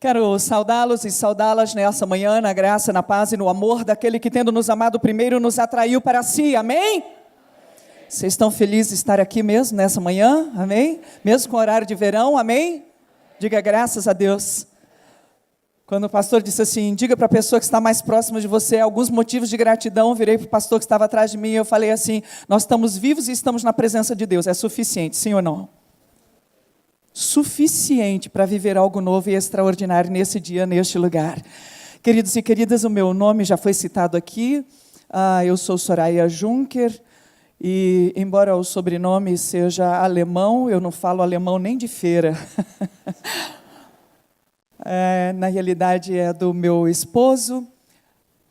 Quero saudá-los e saudá-las nessa manhã, na graça, na paz e no amor daquele que, tendo nos amado primeiro, nos atraiu para si. Amém? Vocês estão felizes de estar aqui mesmo nessa manhã? Amém? Mesmo com horário de verão? Amém? Diga graças a Deus. Quando o pastor disse assim, diga para a pessoa que está mais próxima de você alguns motivos de gratidão, eu virei para o pastor que estava atrás de mim e eu falei assim, nós estamos vivos e estamos na presença de Deus. É suficiente, sim ou não? Suficiente para viver algo novo e extraordinário nesse dia, neste lugar. Queridos e queridas, o meu nome já foi citado aqui. Eu sou Soraya Juncker e, embora o sobrenome seja alemão, eu não falo alemão nem de feira. Na realidade é do meu esposo.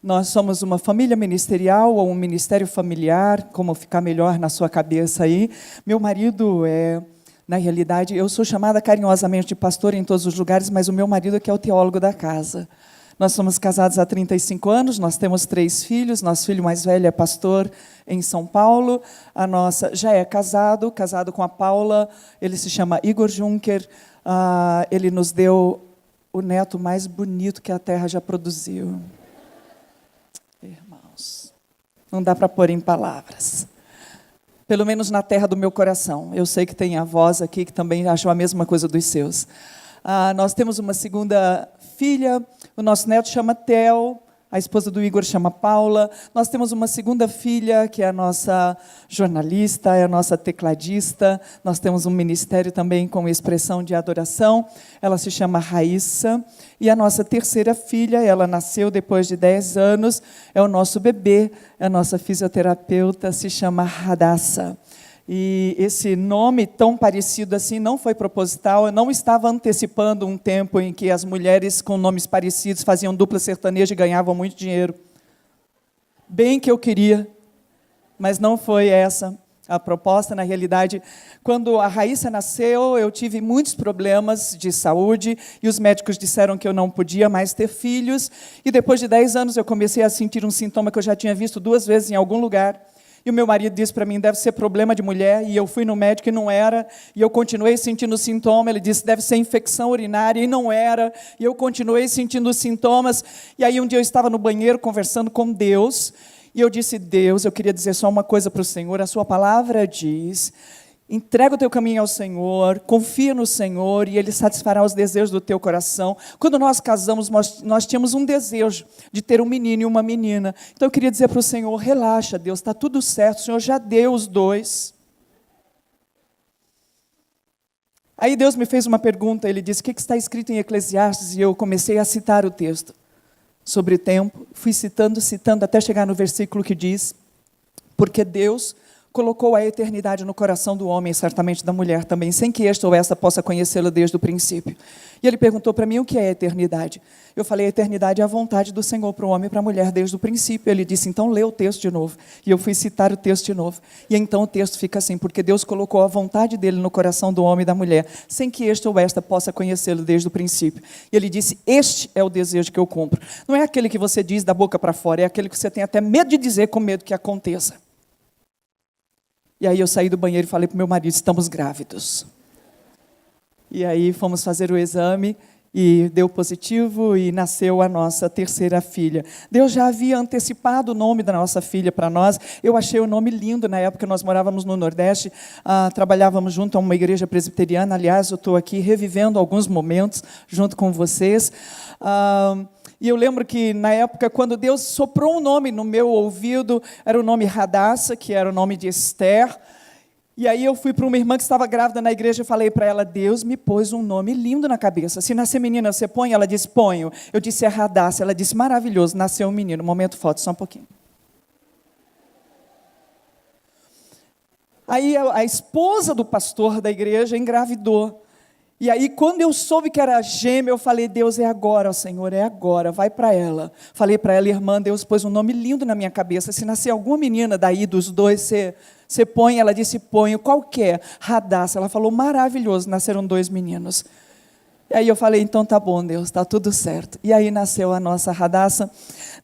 Nós somos uma família ministerial ou um ministério familiar, como ficar melhor na sua cabeça aí. Meu marido na realidade, eu sou chamada carinhosamente de pastor em todos os lugares, mas o meu marido é que é o teólogo da casa. Nós somos casados há 35 anos, nós temos 3 filhos, nosso filho mais velho é pastor em São Paulo, a nossa já é casado com a Paula, ele se chama Igor Juncker, ele nos deu o neto mais bonito que a terra já produziu. Irmãos, não dá para pôr em palavras. Pelo menos na terra do meu coração. Eu sei que tem avós aqui que também acham a mesma coisa dos seus. Nós temos uma segunda filha, o nosso neto chama Theo, a esposa do Igor chama Paula. Nós temos uma segunda filha, que é a nossa jornalista, é a nossa tecladista. Nós temos um ministério também com expressão de adoração. Ela se chama Raíssa. E a nossa terceira filha, ela nasceu depois de 10 anos, é o nosso bebê, é a nossa fisioterapeuta, se chama Radassa. E esse nome tão parecido assim não foi proposital, eu não estava antecipando um tempo em que as mulheres com nomes parecidos faziam dupla sertaneja e ganhavam muito dinheiro. Bem que eu queria, mas não foi essa a proposta. Na realidade, quando a Raíssa nasceu, eu tive muitos problemas de saúde e os médicos disseram que eu não podia mais ter filhos. E depois de 10 anos eu comecei a sentir um sintoma que eu já tinha visto 2 vezes em algum lugar. E o meu marido disse para mim, deve ser problema de mulher, e eu fui no médico e não era, e eu continuei sentindo sintoma, ele disse, deve ser infecção urinária, e não era, e eu continuei sentindo os sintomas, e aí um dia eu estava no banheiro conversando com Deus, e eu disse, Deus, eu queria dizer só uma coisa para o Senhor, a sua palavra diz, entrega o teu caminho ao Senhor, confia no Senhor e Ele satisfará os desejos do teu coração. Quando nós casamos, nós tínhamos um desejo de ter um menino e uma menina. Então eu queria dizer para o Senhor, relaxa Deus, está tudo certo, o Senhor já deu os 2. Aí Deus me fez uma pergunta, Ele disse, o que está escrito em Eclesiastes? E eu comecei a citar o texto sobre o tempo, fui citando, até chegar no versículo que diz, porque Deus colocou a eternidade no coração do homem, e certamente da mulher também, sem que este ou esta possa conhecê-la desde o princípio. E ele perguntou para mim o que é a eternidade. Eu falei, a eternidade é a vontade do Senhor para o homem e para a mulher desde o princípio. Ele disse, então lê o texto de novo. E eu fui citar o texto de novo. E então o texto fica assim, porque Deus colocou a vontade dele no coração do homem e da mulher, sem que este ou esta possa conhecê-lo desde o princípio. E ele disse, este é o desejo que eu cumpro. Não é aquele que você diz da boca para fora, é aquele que você tem até medo de dizer com medo que aconteça. E aí eu saí do banheiro e falei para o meu marido, estamos grávidos. E aí fomos fazer o exame e deu positivo e nasceu a nossa terceira filha. Deus já havia antecipado o nome da nossa filha para nós. Eu achei o nome lindo, na época nós morávamos no Nordeste, trabalhávamos junto a uma igreja presbiteriana, aliás, eu estou aqui revivendo alguns momentos junto com vocês. E eu lembro que, na época, quando Deus soprou um nome no meu ouvido, era o nome Radassa, que era o nome de Esther. E aí eu fui para uma irmã que estava grávida na igreja e falei para ela, Deus me pôs um nome lindo na cabeça. Se nascer menina, você põe? Ela disse, ponho. Eu disse, é Radassa. Ela disse, maravilhoso, nasceu um menino. Momento foto, só um pouquinho. Aí a esposa do pastor da igreja engravidou. E aí, quando eu soube que era gêmea, eu falei, Deus, é agora, ó Senhor, é agora, vai para ela. Falei para ela, irmã, Deus pôs um nome lindo na minha cabeça, se nascer alguma menina daí dos 2, você põe? Ela disse, ponho, qual que é? Radassa. Ela falou, maravilhoso, nasceram 2 meninos. E aí eu falei, então tá bom, Deus, está tudo certo. E aí nasceu a nossa Radassa.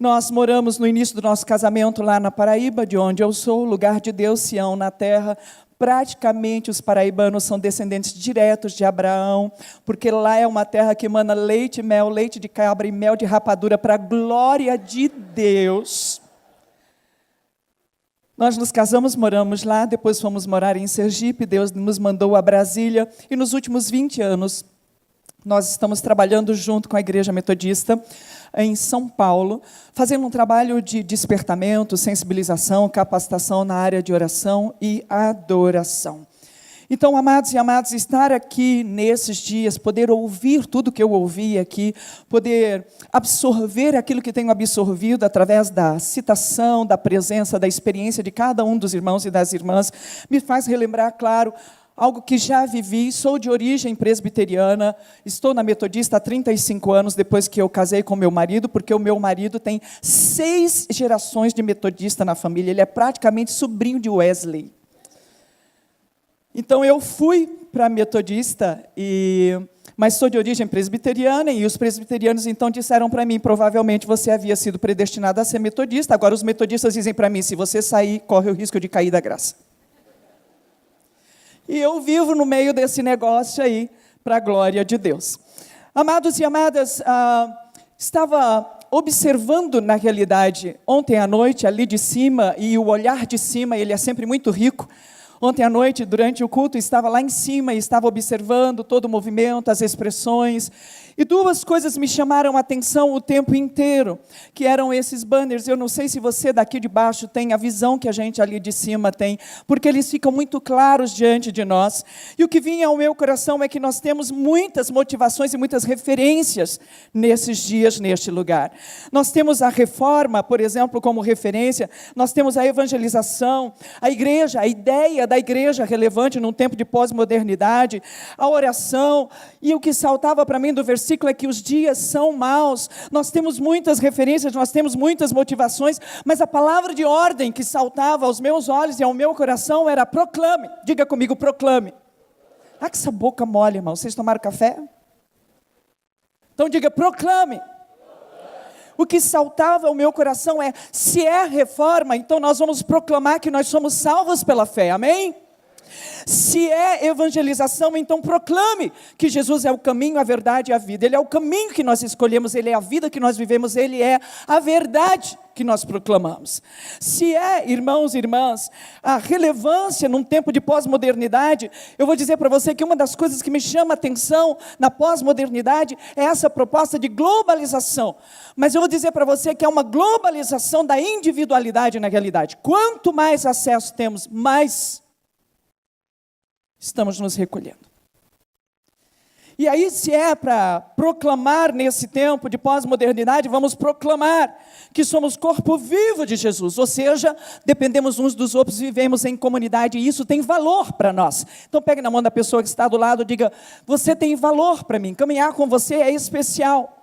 Nós moramos no início do nosso casamento lá na Paraíba, de onde eu sou, lugar de Deus, Sião na terra, Praticamente os paraibanos são descendentes diretos de Abraão, porque lá é uma terra que emana leite e mel, leite de cabra e mel de rapadura, para a glória de Deus. Nós nos casamos, moramos lá, depois fomos morar em Sergipe, Deus nos mandou a Brasília, e nos últimos 20 anos, nós estamos trabalhando junto com a Igreja Metodista em São Paulo, fazendo um trabalho de despertamento, sensibilização, capacitação na área de oração e adoração. Então, amados e amadas, estar aqui nesses dias, poder ouvir tudo que eu ouvi aqui, poder absorver aquilo que tenho absorvido através da citação, da presença, da experiência de cada um dos irmãos e das irmãs, me faz relembrar, claro, algo que já vivi. Sou de origem presbiteriana, estou na Metodista há 35 anos, depois que eu casei com meu marido, porque o meu marido tem 6 gerações de metodista na família, ele é praticamente sobrinho de Wesley. Então eu fui para a Metodista, mas sou de origem presbiteriana, e os presbiterianos então disseram para mim, provavelmente você havia sido predestinado a ser metodista, agora os metodistas dizem para mim, se você sair, corre o risco de cair da graça. E eu vivo no meio desse negócio aí, para a glória de Deus. Amados e amadas, estava observando, na realidade, ontem à noite, ali de cima, e o olhar de cima, ele é sempre muito rico. Ontem à noite, durante o culto, estava lá em cima e estava observando todo o movimento, as expressões. E 2 coisas me chamaram a atenção o tempo inteiro, que eram esses banners. Eu não sei se você daqui de baixo tem a visão que a gente ali de cima tem, porque eles ficam muito claros diante de nós. E o que vinha ao meu coração é que nós temos muitas motivações e muitas referências nesses dias, neste lugar. Nós temos a reforma, por exemplo, como referência, nós temos a evangelização, a igreja, a ideia da igreja relevante num tempo de pós-modernidade, a oração, e o que saltava para mim do versículo é que os dias são maus. Nós temos muitas referências, nós temos muitas motivações, mas a palavra de ordem que saltava aos meus olhos e ao meu coração era proclame. Diga comigo, proclame. Ah, que essa boca mole, irmão. Vocês tomaram café? Então diga, proclame. O que saltava ao meu coração é, se é reforma, então nós vamos proclamar que nós somos salvos pela fé, amém? Se é evangelização, então proclame que Jesus é o caminho, a verdade e a vida. Ele é o caminho que nós escolhemos, Ele é a vida que nós vivemos, Ele é a verdade que nós proclamamos. Se é, irmãos e irmãs, a relevância num tempo de pós-modernidade, eu vou dizer para você que uma das coisas que me chama a atenção na pós-modernidade é essa proposta de globalização. Mas eu vou dizer para você que é uma globalização da individualidade na realidade. Quanto mais acesso temos, mais estamos nos recolhendo. E aí, se é para proclamar nesse tempo de pós-modernidade, vamos proclamar que somos corpo vivo de Jesus, ou seja, dependemos uns dos outros, vivemos em comunidade, e isso tem valor para nós. Então pegue na mão da pessoa que está do lado, diga, você tem valor para mim, caminhar com você é especial.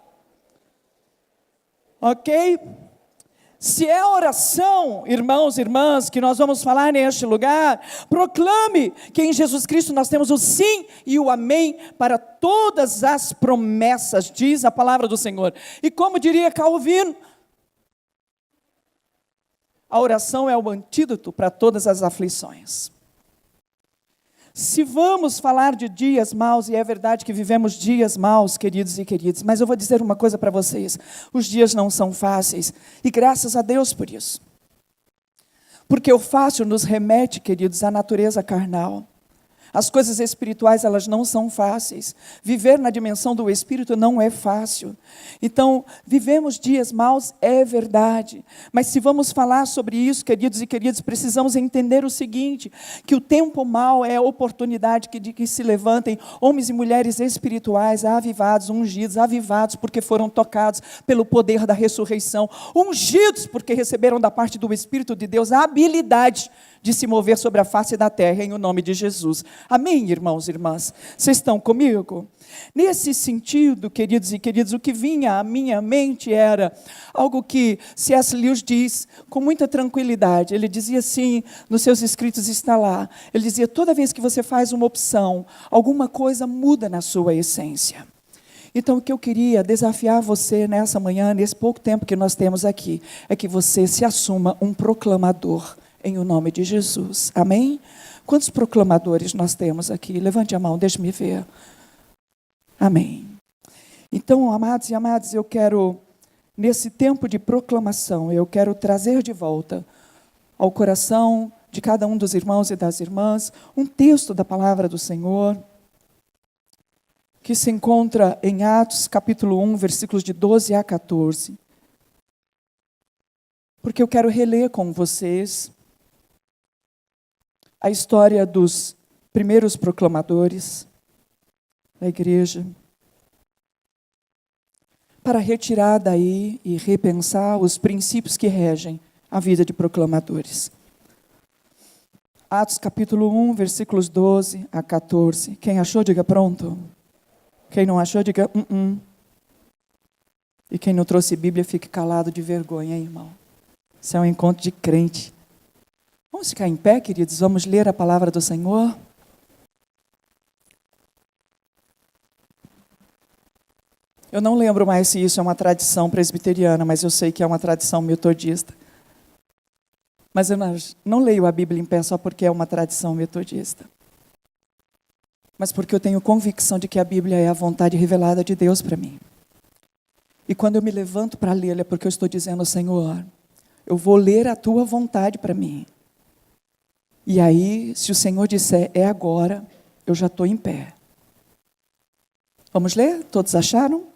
Ok? Se é oração, irmãos e irmãs, que nós vamos falar neste lugar, proclame que em Jesus Cristo nós temos o sim e o amém para todas as promessas, diz a palavra do Senhor. E como diria Calvino, a oração é o antídoto para todas as aflições. Se vamos falar de dias maus, e é verdade que vivemos dias maus, queridos e queridas, mas eu vou dizer uma coisa para vocês, os dias não são fáceis, e graças a Deus por isso. Porque o fácil nos remete, queridos, à natureza carnal. As coisas espirituais, elas não são fáceis. Viver na dimensão do Espírito não é fácil. Então, vivemos dias maus, é verdade. Mas se vamos falar sobre isso, queridos e queridas, precisamos entender o seguinte, que o tempo mau é a oportunidade de que se levantem homens e mulheres espirituais, avivados, ungidos, avivados porque foram tocados pelo poder da ressurreição, ungidos porque receberam da parte do Espírito de Deus a habilidade de se mover sobre a face da terra em o nome de Jesus. Amém, irmãos e irmãs? Vocês estão comigo? Nesse sentido, queridos e queridas, o que vinha à minha mente era algo que C.S. Lewis diz com muita tranquilidade. Ele dizia assim, nos seus escritos está lá, ele dizia, toda vez que você faz uma opção, alguma coisa muda na sua essência. Então, o que eu queria desafiar você nessa manhã, nesse pouco tempo que nós temos aqui, é que você se assuma um proclamador em o nome de Jesus. Amém? Quantos proclamadores nós temos aqui? Levante a mão, deixe-me ver. Amém. Então, amados e amadas, eu quero, nesse tempo de proclamação, eu quero trazer de volta ao coração de cada um dos irmãos e das irmãs um texto da palavra do Senhor, que se encontra em Atos, capítulo 1, versículos de 12 a 14. Porque eu quero reler com vocês a história dos primeiros proclamadores da igreja, para retirar daí e repensar os princípios que regem a vida de proclamadores. Atos capítulo 1, versículos 12 a 14. Quem achou, diga pronto. Quem não achou, diga E quem não trouxe Bíblia, fique calado de vergonha, hein, irmão. Isso é um encontro de crente. Vamos ficar em pé, queridos? Vamos ler a palavra do Senhor? Eu não lembro mais se isso é uma tradição presbiteriana, mas eu sei que é uma tradição metodista. Mas eu não leio a Bíblia em pé só porque é uma tradição metodista. Mas porque eu tenho convicção de que a Bíblia é a vontade revelada de Deus para mim. E quando eu me levanto para lê-la, é porque eu estou dizendo, Senhor, eu vou ler a tua vontade para mim. E aí, se o Senhor disser, é agora, eu já estou em pé. Vamos ler? Todos acharam?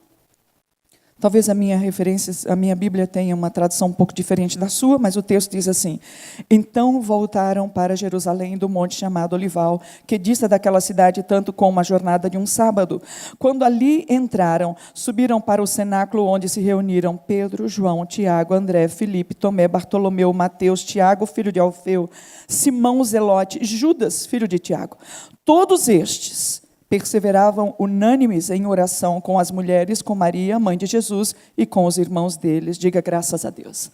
Talvez a minha Bíblia tenha uma tradução um pouco diferente da sua, mas o texto diz assim: Então voltaram para Jerusalém do monte chamado Olival, que dista daquela cidade tanto como uma jornada de um sábado. Quando ali entraram, subiram para o cenáculo onde se reuniram Pedro, João, Tiago, André, Filipe, Tomé, Bartolomeu, Mateus, Tiago, filho de Alfeu, Simão Zelote, Judas, filho de Tiago. Todos estes perseveravam unânimes em oração com as mulheres, com Maria, mãe de Jesus, e com os irmãos deles. Diga graças a Deus.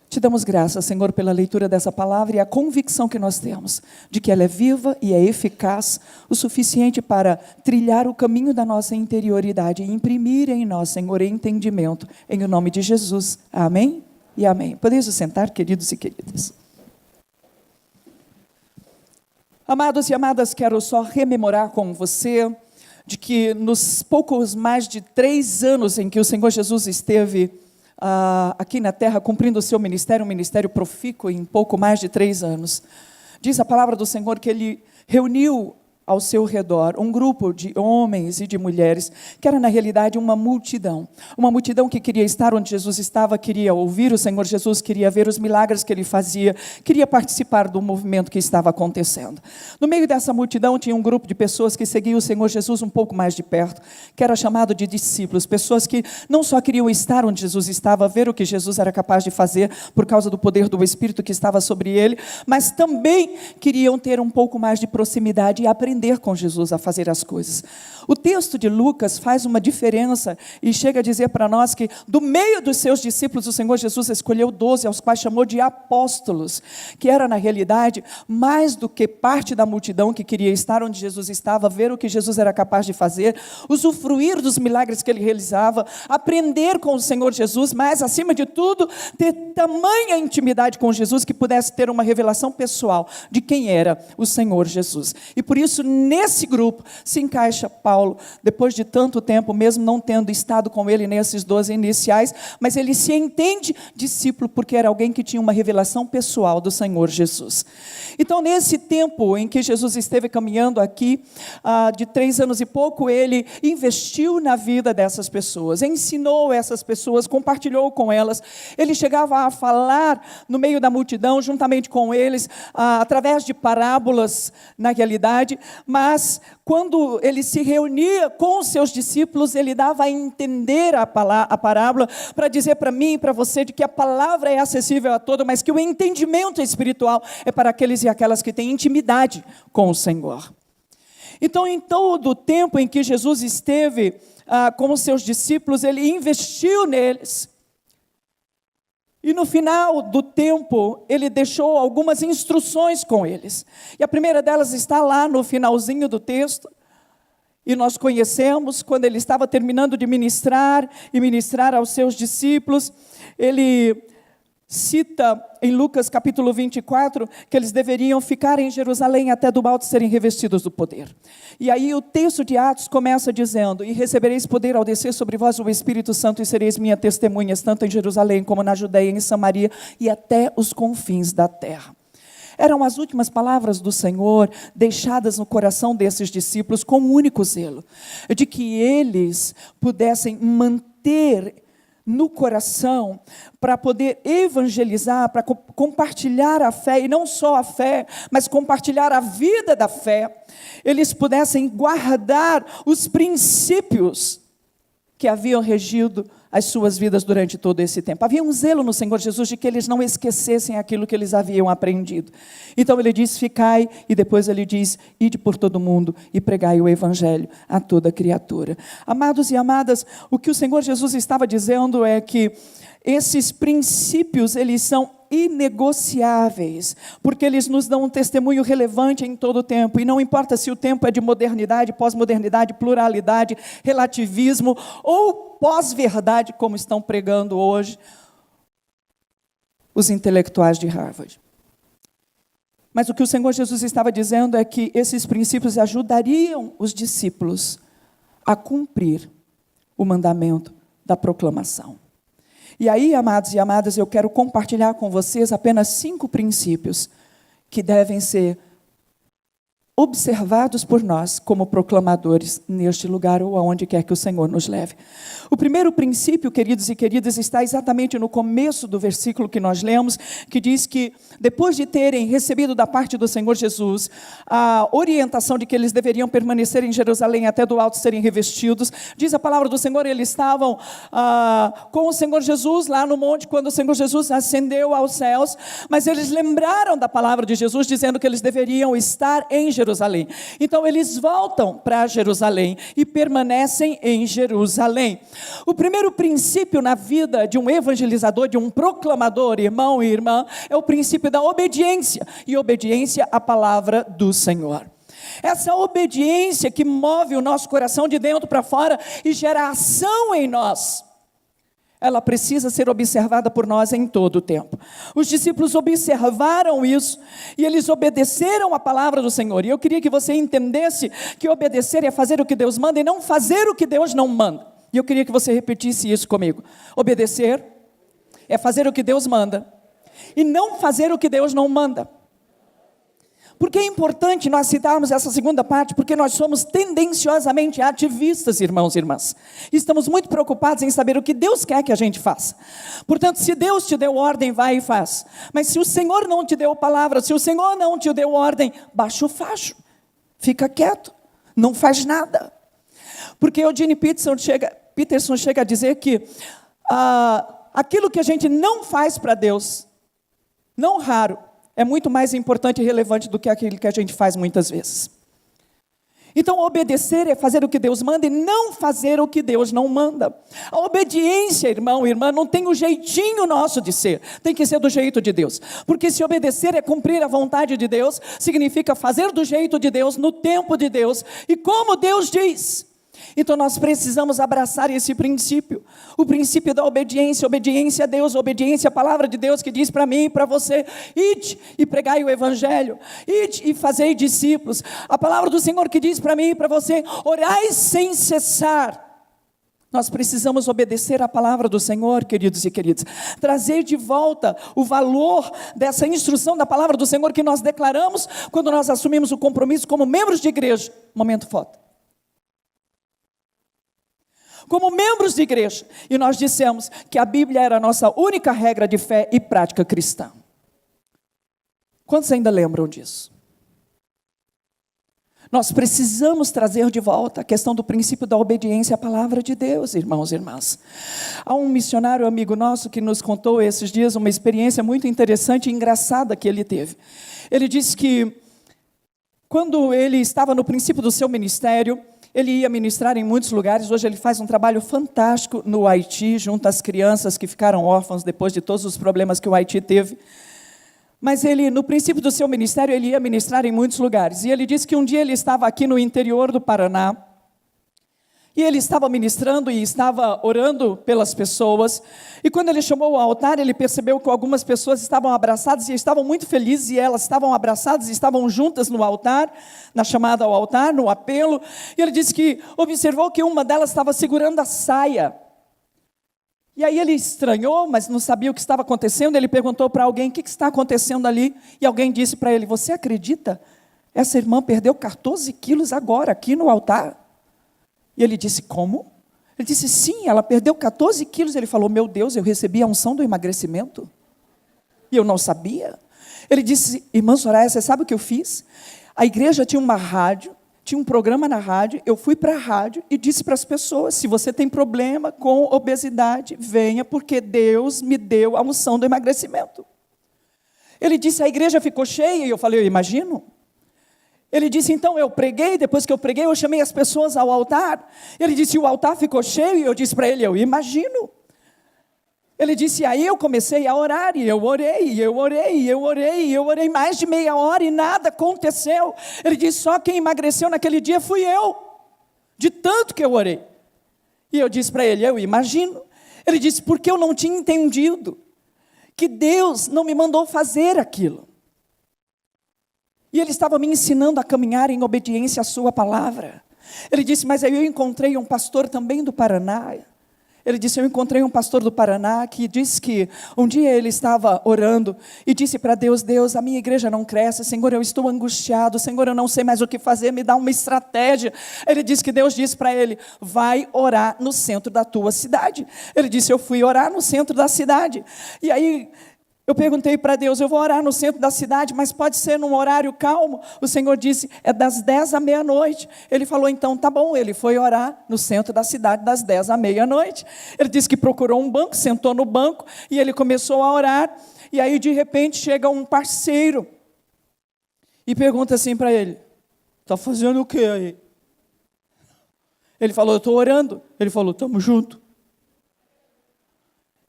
Te damos graças, Senhor, pela leitura dessa palavra e a convicção que nós temos de que ela é viva e é eficaz o suficiente para trilhar o caminho da nossa interioridade e imprimir em nós, Senhor, entendimento, em nome de Jesus. Amém e amém. Podeis sentar, queridos e queridas. Amados e amadas, quero só rememorar com você de que nos poucos mais de 3 anos em que o Senhor Jesus esteve aqui na terra cumprindo o seu ministério, um ministério profícuo em pouco mais de 3 anos, diz a palavra do Senhor que Ele reuniu ao seu redor um grupo de homens e de mulheres, que era na realidade uma multidão que queria estar onde Jesus estava, queria ouvir o Senhor Jesus, queria ver os milagres que Ele fazia, queria participar do movimento que estava acontecendo. No meio dessa multidão tinha um grupo de pessoas que seguiam o Senhor Jesus um pouco mais de perto, que era chamado de discípulos, pessoas que não só queriam estar onde Jesus estava, ver o que Jesus era capaz de fazer por causa do poder do Espírito que estava sobre Ele, mas também queriam ter um pouco mais de proximidade e aprender com Jesus a fazer as coisas. O texto de Lucas faz uma diferença e chega a dizer para nós que do meio dos seus discípulos o Senhor Jesus escolheu 12, aos quais chamou de apóstolos, que era na realidade mais do que parte da multidão que queria estar onde Jesus estava, ver o que Jesus era capaz de fazer, usufruir dos milagres que Ele realizava, aprender com o Senhor Jesus, mas acima de tudo ter tamanha intimidade com Jesus que pudesse ter uma revelação pessoal de quem era o Senhor Jesus. E por isso nesse grupo se encaixa Paulo, depois de tanto tempo, mesmo não tendo estado com ele nesses 12 iniciais, mas ele se entende discípulo porque era alguém que tinha uma revelação pessoal do Senhor Jesus. Então, nesse tempo em que Jesus esteve caminhando aqui, de 3 anos e pouco, ele investiu na vida dessas pessoas, ensinou essas pessoas, compartilhou com elas, ele chegava a falar no meio da multidão, juntamente com eles, através de parábolas, na realidade, mas quando ele se reunia com os seus discípulos, ele dava a entender a parábola para dizer para mim e para você de que a palavra é acessível a todos, mas que o entendimento espiritual é para aqueles e aquelas que têm intimidade com o Senhor. Então, em todo o tempo em que Jesus esteve com os seus discípulos, ele investiu neles. E no final do tempo, ele deixou algumas instruções com eles. E a primeira delas está lá no finalzinho do texto. E nós conhecemos, quando ele estava terminando de ministrar, e ministrar aos seus discípulos, ele cita em Lucas capítulo 24, que eles deveriam ficar em Jerusalém até do alto serem revestidos do poder. E aí o texto de Atos começa dizendo: e recebereis poder ao descer sobre vós o Espírito Santo, e sereis minhas testemunhas, tanto em Jerusalém como na Judeia, em Samaria e até os confins da terra. Eram as últimas palavras do Senhor deixadas no coração desses discípulos com um único zelo, de que eles pudessem manter no coração, para poder evangelizar, para compartilhar a fé, e não só a fé, mas compartilhar a vida da fé, eles pudessem guardar os princípios que haviam regido as suas vidas durante todo esse tempo. Havia um zelo no Senhor Jesus de que eles não esquecessem aquilo que eles haviam aprendido. Então ele diz: ficai, e depois ele diz: ide por todo mundo e pregai o evangelho a toda criatura. Amados e amadas, o que o Senhor Jesus estava dizendo é que esses princípios, eles são inegociáveis, porque eles nos dão um testemunho relevante em todo o tempo, e não importa se o tempo é de modernidade, pós-modernidade, pluralidade, relativismo, ou pós-verdade, como estão pregando hoje os intelectuais de Harvard. Mas o que o Senhor Jesus estava dizendo é que esses princípios ajudariam os discípulos a cumprir o mandamento da proclamação. E aí, amados e amadas, eu quero compartilhar com vocês apenas 5 princípios que devem ser observados por nós como proclamadores neste lugar ou aonde quer que o Senhor nos leve. O primeiro princípio, queridos e queridas, está exatamente no começo do versículo que nós lemos, que diz que depois de terem recebido da parte do Senhor Jesus a orientação de que eles deveriam permanecer em Jerusalém até do alto serem revestidos, diz a palavra do Senhor, eles estavam com o Senhor Jesus lá no monte, quando o Senhor Jesus ascendeu aos céus, mas eles lembraram da palavra de Jesus, dizendo que eles deveriam estar em Jerusalém. Então eles voltam para Jerusalém e permanecem em Jerusalém. O primeiro princípio na vida de um evangelizador, de um proclamador, irmão e irmã, é o princípio da obediência, e obediência à palavra do Senhor. Essa obediência que move o nosso coração de dentro para fora e gera ação em nós, ela precisa ser observada por nós em todo o tempo. Os discípulos observaram isso e eles obedeceram a palavra do Senhor. E eu queria que você entendesse que obedecer é fazer o que Deus manda e não fazer o que Deus não manda. E eu queria que você repetisse isso comigo. Obedecer é fazer o que Deus manda e não fazer o que Deus não manda. Por que é importante nós citarmos essa segunda parte? Porque nós somos tendenciosamente ativistas, irmãos e irmãs. Estamos muito preocupados em saber o que Deus quer que a gente faça. Portanto, se Deus te deu ordem, vai e faz. Mas se o Senhor não te deu palavra, se o Senhor não te deu ordem, baixa o facho, fica quieto, não faz nada. Porque Eugene Peterson chega a dizer que aquilo que a gente não faz para Deus, não raro, é muito mais importante e relevante do que aquilo que a gente faz muitas vezes. Então, obedecer é fazer o que Deus manda e não fazer o que Deus não manda. A obediência, irmão e irmã, não tem o jeitinho nosso de ser, tem que ser do jeito de Deus. Porque se obedecer é cumprir a vontade de Deus, significa fazer do jeito de Deus, no tempo de Deus e como Deus diz. Então nós precisamos abraçar esse princípio, o princípio da obediência a Deus, obediência à palavra de Deus que diz para mim e para você: ide e pregai o evangelho, ide e fazei discípulos. A palavra do Senhor que diz para mim e para você: orai sem cessar. Nós precisamos obedecer à palavra do Senhor, queridos e queridas, trazer de volta o valor dessa instrução da palavra do Senhor que nós declaramos quando nós assumimos o compromisso como membros de igreja. Momento foto. Como membros de igreja, e nós dissemos que a Bíblia era a nossa única regra de fé e prática cristã. Quantos ainda lembram disso? Nós precisamos trazer de volta a questão do princípio da obediência à palavra de Deus, irmãos e irmãs. Há um missionário amigo nosso que nos contou esses dias uma experiência muito interessante e engraçada que ele teve. Ele disse que quando ele estava no princípio do seu ministério, ele ia ministrar em muitos lugares. Hoje ele faz um trabalho fantástico no Haiti, junto às crianças que ficaram órfãos depois de todos os problemas que o Haiti teve. Mas ele, no princípio do seu ministério, ele ia ministrar em muitos lugares. E ele disse que um dia ele estava aqui no interior do Paraná. E ele estava ministrando e estava orando pelas pessoas. E quando ele chamou o altar, ele percebeu que algumas pessoas estavam abraçadas e estavam muito felizes. E elas estavam abraçadas e estavam juntas no altar, na chamada ao altar, no apelo. E ele disse que observou que uma delas estava segurando a saia. E aí ele estranhou, mas não sabia o que estava acontecendo. Ele perguntou para alguém: o que está acontecendo ali? E alguém disse para ele: você acredita? Essa irmã perdeu 14 quilos agora, aqui no altar. E ele disse: como? Ele disse: sim, ela perdeu 14 quilos. Ele falou: meu Deus, eu recebi a unção do emagrecimento. E eu não sabia. Ele disse: irmã Soraya, você sabe o que eu fiz? A igreja tinha uma rádio, tinha um programa na rádio, eu fui para a rádio e disse para as pessoas: se você tem problema com obesidade, venha, porque Deus me deu a unção do emagrecimento. Ele disse: a igreja ficou cheia. E eu falei: eu imagino. Ele disse: então eu preguei, depois que eu preguei, eu chamei as pessoas ao altar. Ele disse: o altar ficou cheio. E eu disse para ele: eu imagino. Ele disse: aí eu comecei a orar, e eu orei mais de meia hora e nada aconteceu. Ele disse: só quem emagreceu naquele dia fui eu, de tanto que eu orei. E eu disse para ele: eu imagino. Ele disse: porque eu não tinha entendido que Deus não me mandou fazer aquilo. E ele estava me ensinando a caminhar em obediência à sua palavra. Ele disse: mas aí eu encontrei um pastor também do Paraná. Ele disse: eu encontrei um pastor do Paraná que disse que um dia ele estava orando e disse para Deus: Deus, a minha igreja não cresce, Senhor, eu estou angustiado, Senhor, eu não sei mais o que fazer, me dá uma estratégia. Ele disse que Deus disse para ele: vai orar no centro da tua cidade. Ele disse: eu fui orar no centro da cidade. E aí eu perguntei para Deus: eu vou orar no centro da cidade, mas pode ser num horário calmo? O Senhor disse: é das 10 à meia-noite. Ele falou: então tá bom. Ele foi orar no centro da cidade das 10 à meia-noite. Ele disse que procurou um banco, sentou no banco e ele começou a orar. E aí de repente chega um parceiro e pergunta assim para ele: está fazendo o que aí? Ele falou: eu estou orando. Ele falou: estamos juntos.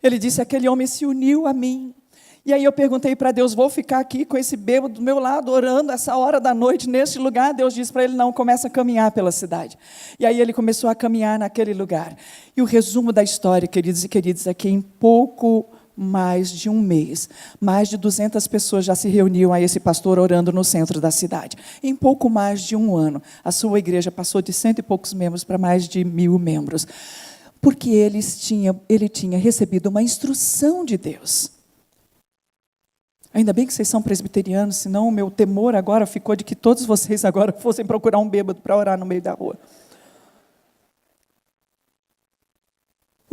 Ele disse: aquele homem se uniu a mim. E aí eu perguntei para Deus: vou ficar aqui com esse bêbado do meu lado, orando essa hora da noite, neste lugar? Deus disse para ele: não, começa a caminhar pela cidade. E aí ele começou a caminhar naquele lugar. E o resumo da história, queridos e queridas, é que em pouco mais de um mês, mais de 200 pessoas já se reuniam a esse pastor orando no centro da cidade. Em pouco mais de um ano, a sua igreja passou de 100 e poucos membros para mais de 1000 membros. Porque ele tinha recebido uma instrução de Deus. Ainda bem que vocês são presbiterianos, senão o meu temor agora ficou de que todos vocês agora fossem procurar um bêbado para orar no meio da rua.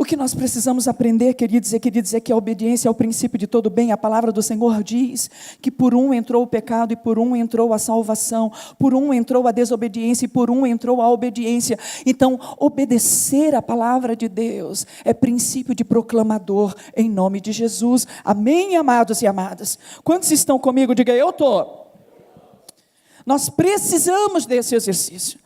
O que nós precisamos aprender, queridos, é que a obediência é o princípio de todo bem. A palavra do Senhor diz que por um entrou o pecado e por um entrou a salvação, por um entrou a desobediência e por um entrou a obediência. Então, obedecer a palavra de Deus é princípio de proclamador em nome de Jesus. Amém, amados e amadas? Quantos estão comigo? Diga: eu estou. Nós precisamos desse exercício.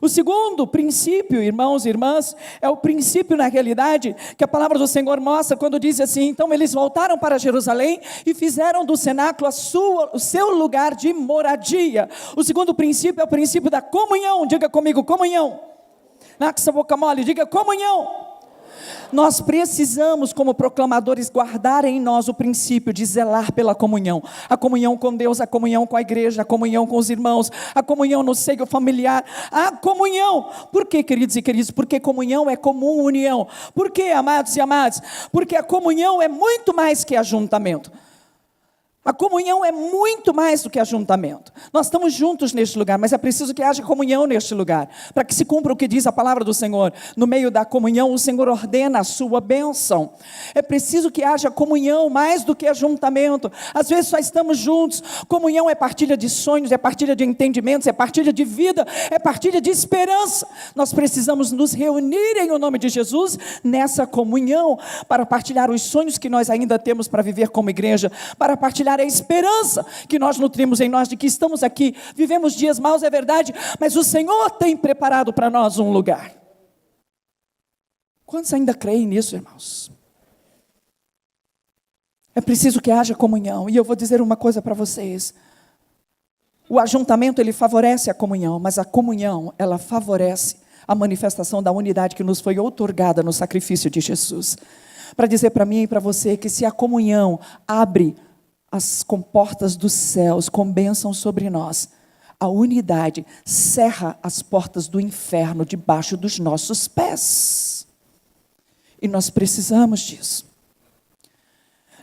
O segundo princípio, irmãos e irmãs, é o princípio, na realidade, que a palavra do Senhor mostra quando diz assim: então eles voltaram para Jerusalém e fizeram do cenáculo o seu lugar de moradia. O segundo princípio é o princípio da comunhão. Diga comigo: comunhão. Na essa boca mole, diga: comunhão. Nós precisamos, como proclamadores, guardar em nós o princípio de zelar pela comunhão. A comunhão com Deus, a comunhão com a igreja, a comunhão com os irmãos, a comunhão no seio familiar, a comunhão. Por quê, queridos e queridas? Porque comunhão é comum união. Por quê, amados e amadas? Porque a comunhão é muito mais que ajuntamento. A comunhão é muito mais do que ajuntamento. Nós estamos juntos neste lugar, mas é preciso que haja comunhão neste lugar, para que se cumpra o que diz a palavra do Senhor. No meio da comunhão, o Senhor ordena a sua bênção. É preciso que haja comunhão mais do que ajuntamento. Às vezes só estamos juntos. Comunhão é partilha de sonhos, é partilha de entendimentos, é partilha de vida, é partilha de esperança. Nós precisamos nos reunir em o nome de Jesus nessa comunhão, para partilhar os sonhos que nós ainda temos para viver como igreja, para partilhar a esperança que nós nutrimos em nós, de que estamos aqui, vivemos dias maus, é verdade, mas o Senhor tem preparado para nós um lugar. Quantos ainda creem nisso, irmãos? É preciso que haja comunhão, e eu vou dizer uma coisa para vocês: o ajuntamento, ele favorece a comunhão, mas a comunhão, ela favorece a manifestação da unidade que nos foi outorgada no sacrifício de Jesus. Para dizer para mim e para você que se a comunhão abre as comportas dos céus com bênção sobre nós, a unidade cerra as portas do inferno debaixo dos nossos pés. E nós precisamos disso.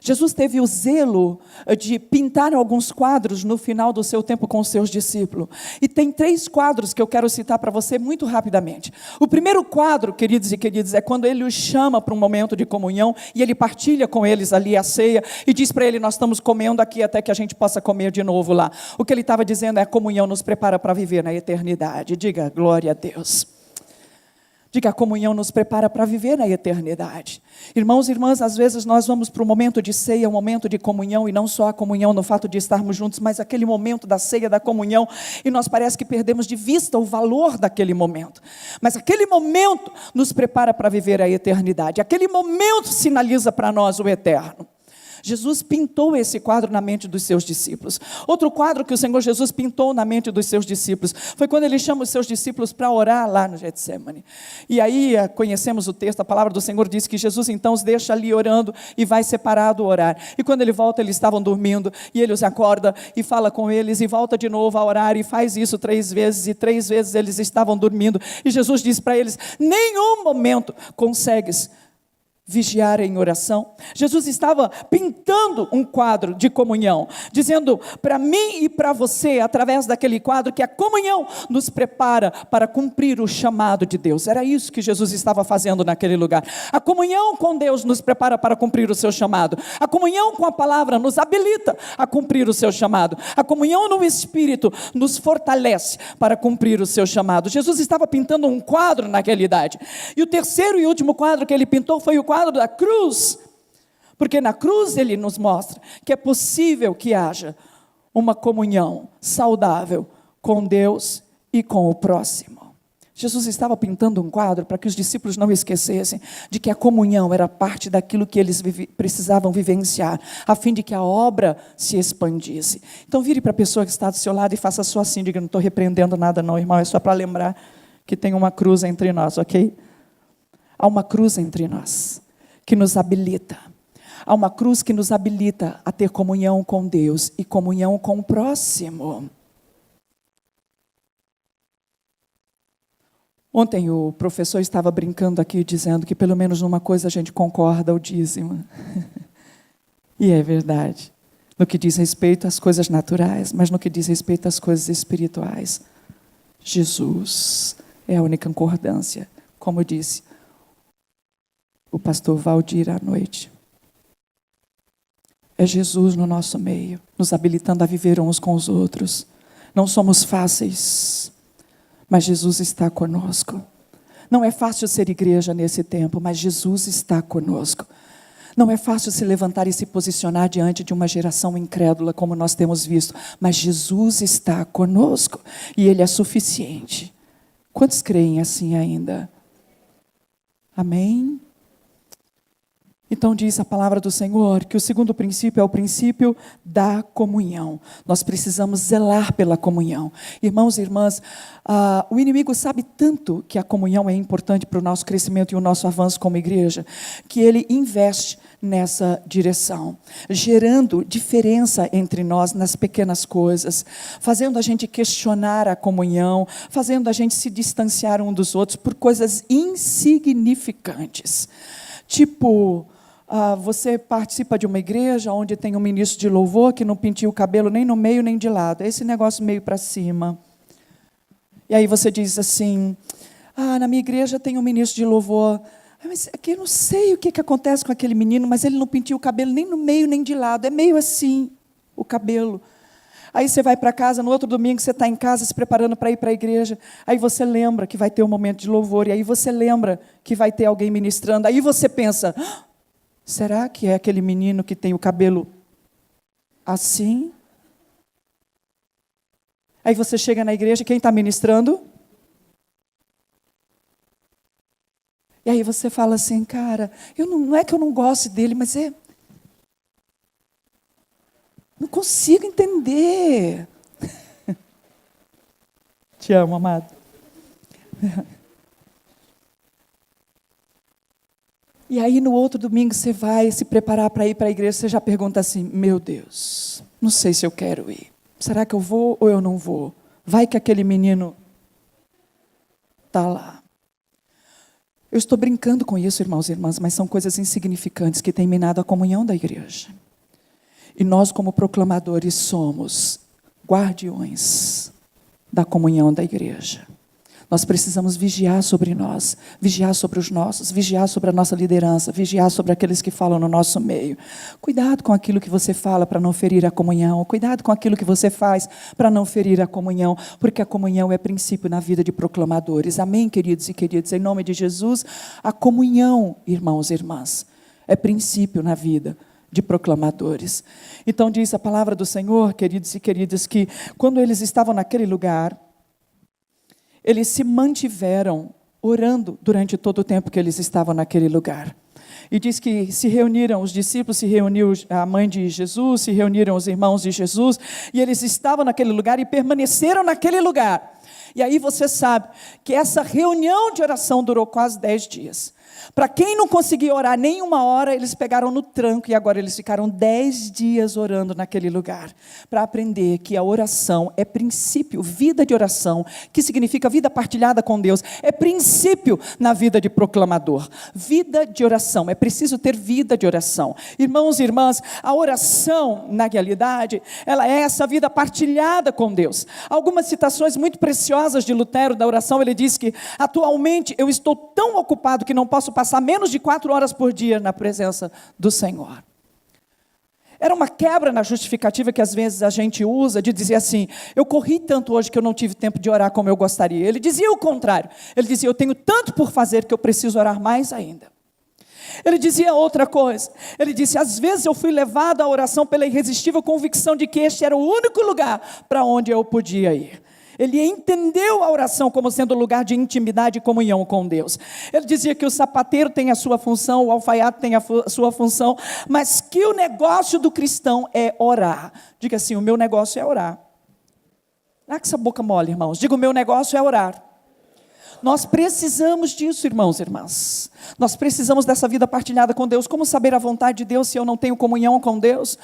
Jesus teve o zelo de pintar alguns quadros no final do seu tempo com os seus discípulos. E tem 3 quadros que eu quero citar para você muito rapidamente. O primeiro quadro, queridos e queridas, é quando ele os chama para um momento de comunhão e ele partilha com eles ali a ceia e diz para ele: nós estamos comendo aqui até que a gente possa comer de novo lá. O que ele estava dizendo é: a comunhão nos prepara para viver na eternidade. Diga glória a Deus. Diga, a comunhão nos prepara para viver na eternidade. Irmãos e irmãs, às vezes nós vamos para o momento de ceia, um momento de comunhão, e não só a comunhão no fato de estarmos juntos, mas aquele momento da ceia, da comunhão, e nós parece que perdemos de vista o valor daquele momento. Mas aquele momento nos prepara para viver a eternidade. Aquele momento sinaliza para nós o eterno. Jesus pintou esse quadro na mente dos seus discípulos. Outro quadro que o Senhor Jesus pintou na mente dos seus discípulos foi quando ele chama os seus discípulos para orar lá no Getsemane. E aí conhecemos o texto, a palavra do Senhor diz que Jesus então os deixa ali orando e vai separado orar. E quando ele volta, eles estavam dormindo, e ele os acorda e fala com eles e volta de novo a orar e faz isso 3 vezes, e 3 vezes eles estavam dormindo. E Jesus diz para eles: nenhum momento consegues vigiar em oração. Jesus estava pintando um quadro de comunhão, dizendo para mim e para você, através daquele quadro, que a comunhão nos prepara para cumprir o chamado de Deus. Era isso que Jesus estava fazendo naquele lugar. A comunhão com Deus nos prepara para cumprir o seu chamado. A comunhão com a palavra nos habilita a cumprir o seu chamado. A comunhão no Espírito nos fortalece para cumprir o seu chamado. Jesus estava pintando um quadro naquela idade. E o terceiro e último quadro que ele pintou foi o quadro da cruz, porque na cruz ele nos mostra que é possível que haja uma comunhão saudável com Deus e com o próximo. Jesus estava pintando um quadro para que os discípulos não esquecessem de que a comunhão era parte daquilo que eles precisavam vivenciar, a fim de que a obra se expandisse. Então vire para a pessoa que está do seu lado e faça só assim, diga: não estou repreendendo nada não, irmão, é só para lembrar que tem uma cruz entre nós, ok? Há uma cruz entre nós que nos habilita. Há uma cruz que nos habilita a ter comunhão com Deus e comunhão com o próximo. Ontem o professor estava brincando aqui, dizendo que pelo menos numa coisa a gente concorda: o dízimo. E é verdade. No que diz respeito às coisas naturais, mas no que diz respeito às coisas espirituais, Jesus é a única concordância. Como eu disse o pastor Valdir à noite, é Jesus no nosso meio, nos habilitando a viver uns com os outros. Não somos fáceis, mas Jesus está conosco. Não é fácil ser igreja nesse tempo, mas Jesus está conosco. Não é fácil se levantar e se posicionar diante de uma geração incrédula, como nós temos visto, mas Jesus está conosco e Ele é suficiente. Quantos creem assim ainda? Amém? Então diz a palavra do Senhor que o segundo princípio é o princípio da comunhão. Nós precisamos zelar pela comunhão. Irmãos e irmãs, o inimigo sabe tanto que a comunhão é importante para o nosso crescimento e o nosso avanço como igreja, que ele investe nessa direção, gerando diferença entre nós nas pequenas coisas, fazendo a gente questionar a comunhão, fazendo a gente se distanciar um dos outros por coisas insignificantes. Tipo, você participa de uma igreja onde tem um ministro de louvor que não penteia o cabelo nem no meio nem de lado, é esse negócio meio para cima. E aí você diz assim: na minha igreja tem um ministro de louvor, mas aqui eu não sei o que acontece com aquele menino, mas ele não penteia o cabelo nem no meio nem de lado, é meio assim o cabelo. Aí você vai para casa, no outro domingo você está em casa se preparando para ir para a igreja, aí você lembra que vai ter um momento de louvor, e aí você lembra que vai ter alguém ministrando, aí você pensa: será que é aquele menino que tem o cabelo assim? Aí você chega na igreja, quem está ministrando? E aí você fala assim: cara, não é que eu não goste dele, mas não consigo entender. Te amo, amado. E aí no outro domingo você vai se preparar para ir para a igreja, você já pergunta assim: meu Deus, não sei se eu quero ir. Será que eu vou ou eu não vou? Vai que aquele menino está lá. Eu estou brincando com isso, irmãos e irmãs, mas são coisas insignificantes que têm minado a comunhão da igreja. E nós, como proclamadores, somos guardiões da comunhão da igreja. Nós precisamos vigiar sobre nós, vigiar sobre os nossos, vigiar sobre a nossa liderança, vigiar sobre aqueles que falam no nosso meio. Cuidado com aquilo que você fala para não ferir a comunhão, cuidado com aquilo que você faz para não ferir a comunhão, porque a comunhão é princípio na vida de proclamadores. Amém, queridos e queridas? Em nome de Jesus, a comunhão, irmãos e irmãs, é princípio na vida de proclamadores. Então diz a palavra do Senhor, queridos e queridas, que quando eles estavam naquele lugar, eles se mantiveram orando durante todo o tempo que eles estavam naquele lugar. E diz que se reuniram os discípulos, se reuniu a mãe de Jesus, se reuniram os irmãos de Jesus, e eles estavam naquele lugar e permaneceram naquele lugar. E aí você sabe que essa reunião de oração durou quase 10 dias. Para quem não conseguia orar nem uma hora, eles pegaram no tranco e agora eles ficaram 10 dias orando naquele lugar, para aprender que a oração é princípio, vida de oração, que significa vida partilhada com Deus, é princípio na vida de proclamador. Vida de oração, é preciso ter vida de oração. Irmãos e irmãs, a oração, na realidade, ela é essa vida partilhada com Deus. Algumas citações muito preciosas de Lutero da oração, ele diz que atualmente eu estou tão ocupado que não posso passar menos de 4 horas por dia na presença do Senhor. Era uma quebra na justificativa que às vezes a gente usa, de dizer assim: eu corri tanto hoje que eu não tive tempo de orar como eu gostaria. Ele dizia o contrário, ele dizia: eu tenho tanto por fazer que eu preciso orar mais ainda. Ele dizia outra coisa, ele disse: às vezes eu fui levado à oração pela irresistível convicção de que este era o único lugar para onde eu podia ir. Ele entendeu a oração como sendo lugar de intimidade e comunhão com Deus. Ele dizia que o sapateiro tem a sua função, o alfaiate tem a sua função, mas que o negócio do cristão é orar. Diga assim: o meu negócio é orar. Não é com essa boca mole, irmãos. Diga: o meu negócio é orar. Nós precisamos disso, irmãos e irmãs. Nós precisamos dessa vida partilhada com Deus. Como saber a vontade de Deus se eu não tenho comunhão com Deus?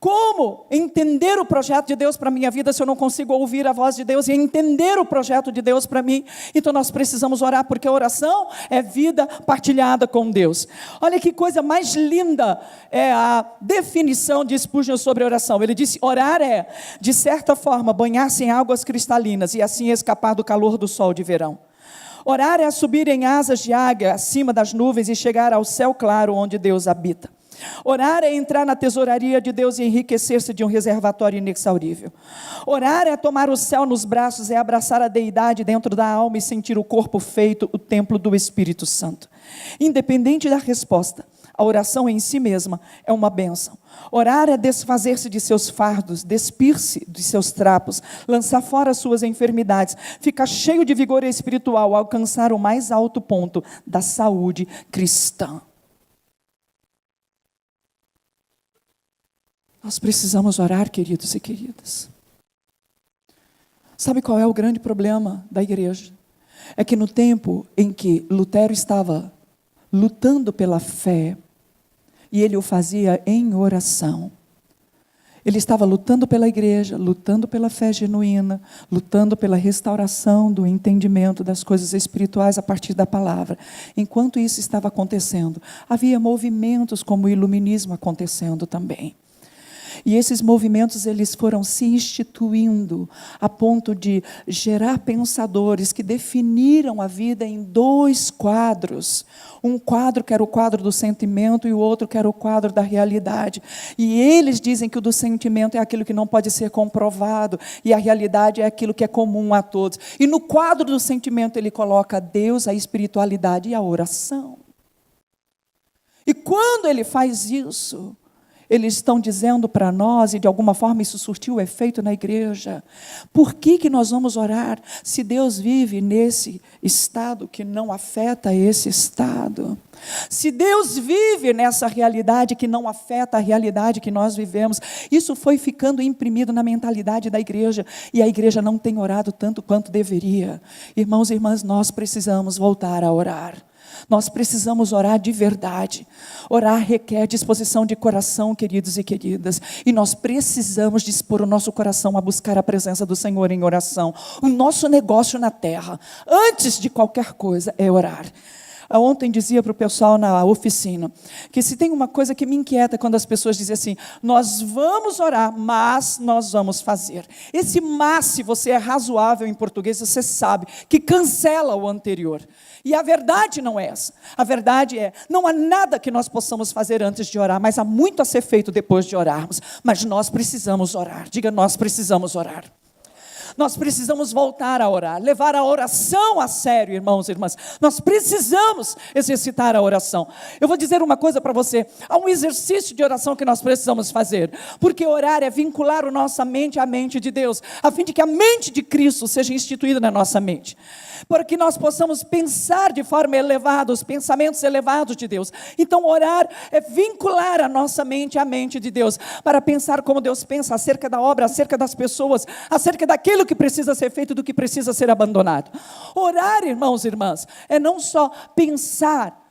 Como entender o projeto de Deus para a minha vida se eu não consigo ouvir a voz de Deus e entender o projeto de Deus para mim? Então nós precisamos orar, porque a oração é vida partilhada com Deus. Olha que coisa mais linda é a definição de Spurgeon sobre oração. Ele disse: orar é, de certa forma, banhar-se em águas cristalinas e assim escapar do calor do sol de verão. Orar é subir em asas de águia acima das nuvens e chegar ao céu claro onde Deus habita. Orar é entrar na tesouraria de Deus e enriquecer-se de um reservatório inexaurível. Orar é tomar o céu nos braços, é abraçar a deidade dentro da alma e sentir o corpo feito o templo do Espírito Santo. Independente da resposta, a oração em si mesma é uma bênção. Orar é desfazer-se de seus fardos, despir-se de seus trapos, lançar fora suas enfermidades, ficar cheio de vigor espiritual, alcançar o mais alto ponto da saúde cristã. Nós precisamos orar, queridos e queridas. Sabe qual é o grande problema da igreja? É que no tempo em que Lutero estava lutando pela fé, e ele o fazia em oração, ele estava lutando pela igreja, lutando pela fé genuína, lutando pela restauração do entendimento das coisas espirituais a partir da palavra. Enquanto isso estava acontecendo, havia movimentos como o iluminismo acontecendo também. E esses movimentos, eles foram se instituindo a ponto de gerar pensadores que definiram a vida em 2 quadros. Um quadro que era o quadro do sentimento e o outro que era o quadro da realidade. E eles dizem que o do sentimento é aquilo que não pode ser comprovado e a realidade é aquilo que é comum a todos. E no quadro do sentimento ele coloca Deus, a espiritualidade e a oração. E quando ele faz isso, eles estão dizendo para nós, e de alguma forma isso surtiu efeito na igreja: por que nós vamos orar se Deus vive nesse estado que não afeta esse estado? Se Deus vive nessa realidade que não afeta a realidade que nós vivemos? Isso foi ficando imprimido na mentalidade da igreja, e a igreja não tem orado tanto quanto deveria. Irmãos e irmãs, nós precisamos voltar a orar. Nós precisamos orar de verdade. Orar requer disposição de coração, queridos e queridas. E nós precisamos dispor o nosso coração a buscar a presença do Senhor em oração. O nosso negócio na terra, antes de qualquer coisa, é orar. Ontem dizia para o pessoal na oficina, que se tem uma coisa que me inquieta quando as pessoas dizem assim, nós vamos orar, mas nós vamos fazer. Esse mas, se você é razoável em português, você sabe que cancela o anterior. E a verdade não é essa. A verdade é, não há nada que nós possamos fazer antes de orar, mas há muito a ser feito depois de orarmos. Mas nós precisamos orar. Diga, nós precisamos orar. Nós precisamos voltar a orar, levar a oração a sério, irmãos e irmãs. Nós precisamos exercitar a oração. Eu vou dizer uma coisa para você, há um exercício de oração que nós precisamos fazer, porque orar é vincular a nossa mente à mente de Deus, a fim de que a mente de Cristo seja instituída na nossa mente, para que nós possamos pensar de forma elevada, os pensamentos elevados de Deus. Então orar é vincular a nossa mente à mente de Deus, para pensar como Deus pensa acerca da obra, acerca das pessoas, acerca daquilo que precisa ser feito, do que precisa ser abandonado. Orar, irmãos e irmãs, é não só pensar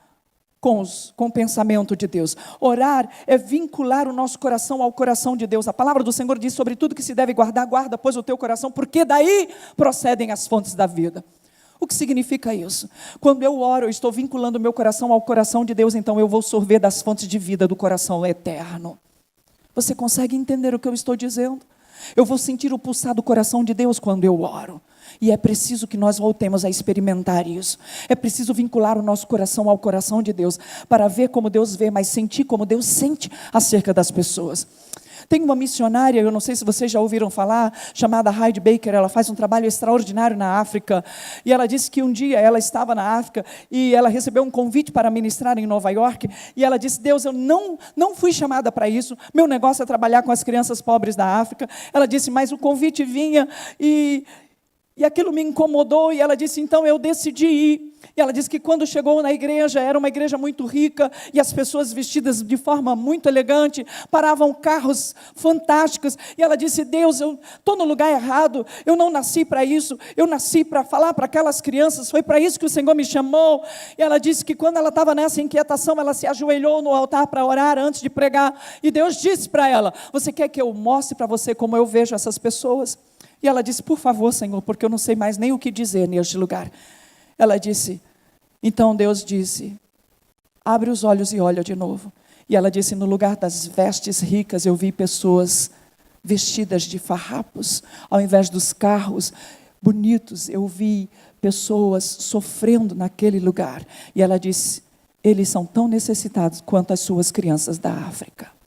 com o pensamento de Deus. Orar é vincular o nosso coração ao coração de Deus. A palavra do Senhor diz sobre tudo que se deve guardar, guarda, pois, o teu coração, porque daí procedem as fontes da vida. O que significa isso? Quando eu oro, eu estou vinculando o meu coração ao coração de Deus, então eu vou sorver das fontes de vida do coração eterno. Você consegue entender o que eu estou dizendo? Eu vou sentir o pulsar do coração de Deus quando eu oro. E é preciso que nós voltemos a experimentar isso. É preciso vincular o nosso coração ao coração de Deus, para ver como Deus vê, mas sentir como Deus sente acerca das pessoas. Tem uma missionária, eu não sei se vocês já ouviram falar, chamada Heidi Baker. Ela faz um trabalho extraordinário na África, e ela disse que um dia ela estava na África, e ela recebeu um convite para ministrar em Nova York, e ela disse, Deus, eu não fui chamada para isso, meu negócio é trabalhar com as crianças pobres da África. Ela disse, mas o convite vinha, e aquilo me incomodou, e ela disse, então eu decidi ir. E ela disse que quando chegou na igreja, era uma igreja muito rica, e as pessoas vestidas de forma muito elegante, paravam carros fantásticos, e ela disse, Deus, eu estou no lugar errado, eu não nasci para isso, eu nasci para falar para aquelas crianças, foi para isso que o Senhor me chamou. E ela disse que quando ela estava nessa inquietação, ela se ajoelhou no altar para orar antes de pregar, e Deus disse para ela, você quer que eu mostre para você como eu vejo essas pessoas? E ela disse, por favor, Senhor, porque eu não sei mais nem o que dizer neste lugar. Ela disse, então Deus disse, abre os olhos e olha de novo. E ela disse, no lugar das vestes ricas, eu vi pessoas vestidas de farrapos. Ao invés dos carros bonitos, eu vi pessoas sofrendo naquele lugar. E ela disse, eles são tão necessitados quanto as suas crianças da África.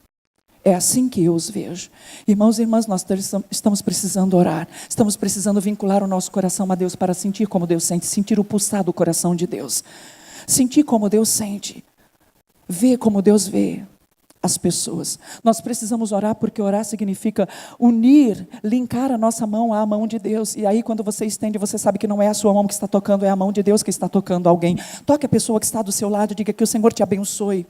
É assim que eu os vejo. Irmãos e irmãs, nós estamos precisando orar. Estamos precisando vincular o nosso coração a Deus para sentir como Deus sente, sentir o pulsar do coração de Deus. Sentir como Deus sente. Ver como Deus vê as pessoas. Nós precisamos orar porque orar significa unir, linkar a nossa mão à mão de Deus. E aí quando você estende, você sabe que não é a sua mão que está tocando, é a mão de Deus que está tocando alguém. Toque a pessoa que está do seu lado e diga que o Senhor te abençoe.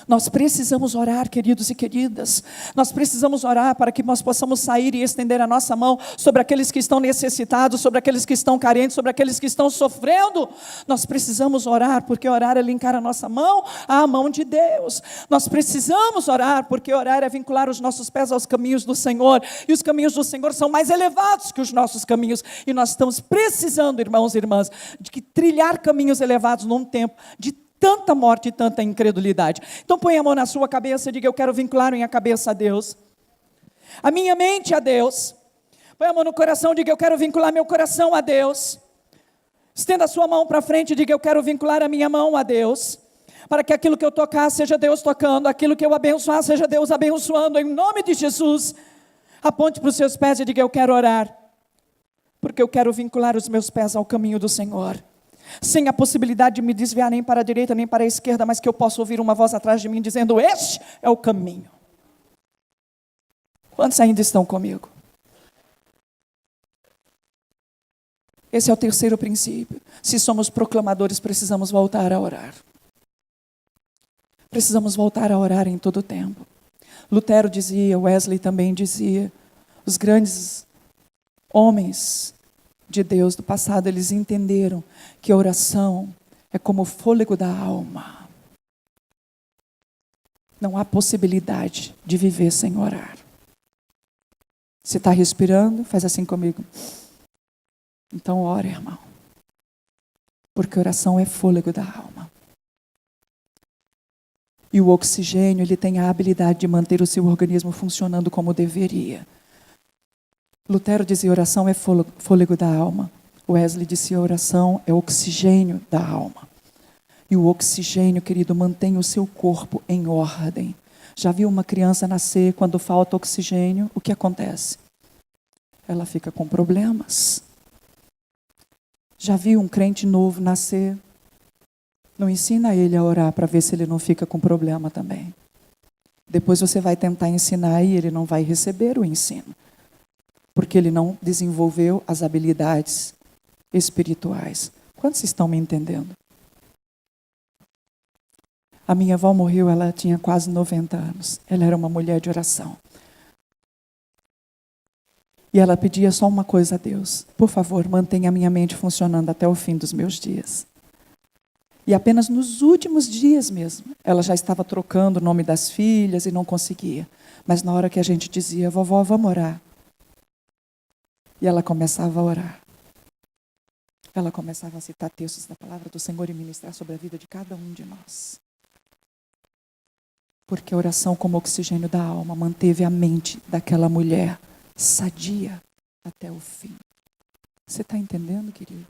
Nós precisamos orar, queridos e queridas. Nós precisamos orar para que nós possamos sair e estender a nossa mão sobre aqueles que estão necessitados, sobre aqueles que estão carentes, sobre aqueles que estão sofrendo. Nós precisamos orar, porque orar é linkar a nossa mão à mão de Deus. Nós precisamos orar, porque orar é vincular os nossos pés aos caminhos do Senhor. E os caminhos do Senhor são mais elevados que os nossos caminhos. E nós estamos precisando, irmãos e irmãs, de que trilhar caminhos elevados num tempo de tanta morte e tanta incredulidade. Então põe a mão na sua cabeça e diga, eu quero vincular minha cabeça a Deus, a minha mente a Deus. Põe a mão no coração e diga, eu quero vincular meu coração a Deus. Estenda a sua mão para frente e diga, eu quero vincular a minha mão a Deus, para que aquilo que eu tocar seja Deus tocando, aquilo que eu abençoar seja Deus abençoando, em nome de Jesus. Aponte para os seus pés e diga, eu quero orar, porque eu quero vincular os meus pés ao caminho do Senhor, sem a possibilidade de me desviar nem para a direita nem para a esquerda, mas que eu possa ouvir uma voz atrás de mim dizendo, este é o caminho. Quantos ainda estão comigo? Esse é o terceiro princípio. Se somos proclamadores, precisamos voltar a orar. Precisamos voltar a orar em todo o tempo. Lutero dizia, Wesley também dizia, os grandes homens de Deus do passado, eles entenderam que a oração É como o fôlego da alma. Não há possibilidade de viver sem orar. Você está respirando? Faz assim comigo. Então ora, irmão. Porque oração é fôlego da alma. E o oxigênio, ele tem a habilidade de manter o seu organismo funcionando como deveria. Lutero dizia, oração é fôlego da alma. Wesley dizia, oração é oxigênio da alma. E o oxigênio, querido, mantém o seu corpo em ordem. Já viu uma criança nascer quando falta oxigênio? O que acontece? Ela fica com problemas. Já viu um crente novo nascer? Não ensina ele a orar para ver se ele não fica com problema também. Depois você vai tentar ensinar e ele não vai receber o ensino. Porque ele não desenvolveu as habilidades espirituais. Quantos estão me entendendo? A minha avó morreu, ela tinha quase 90 anos. Ela era uma mulher de oração. E ela pedia só uma coisa a Deus. Por favor, mantenha a minha mente funcionando até o fim dos meus dias. E apenas nos últimos dias mesmo, ela já estava trocando o nome das filhas e não conseguia. Mas na hora que a gente dizia, vovó, vamos orar. E ela começava a orar. Ela começava a citar textos da palavra do Senhor e ministrar sobre a vida de cada um de nós. Porque a oração como oxigênio da alma manteve a mente daquela mulher sadia até o fim. Você está entendendo, querido?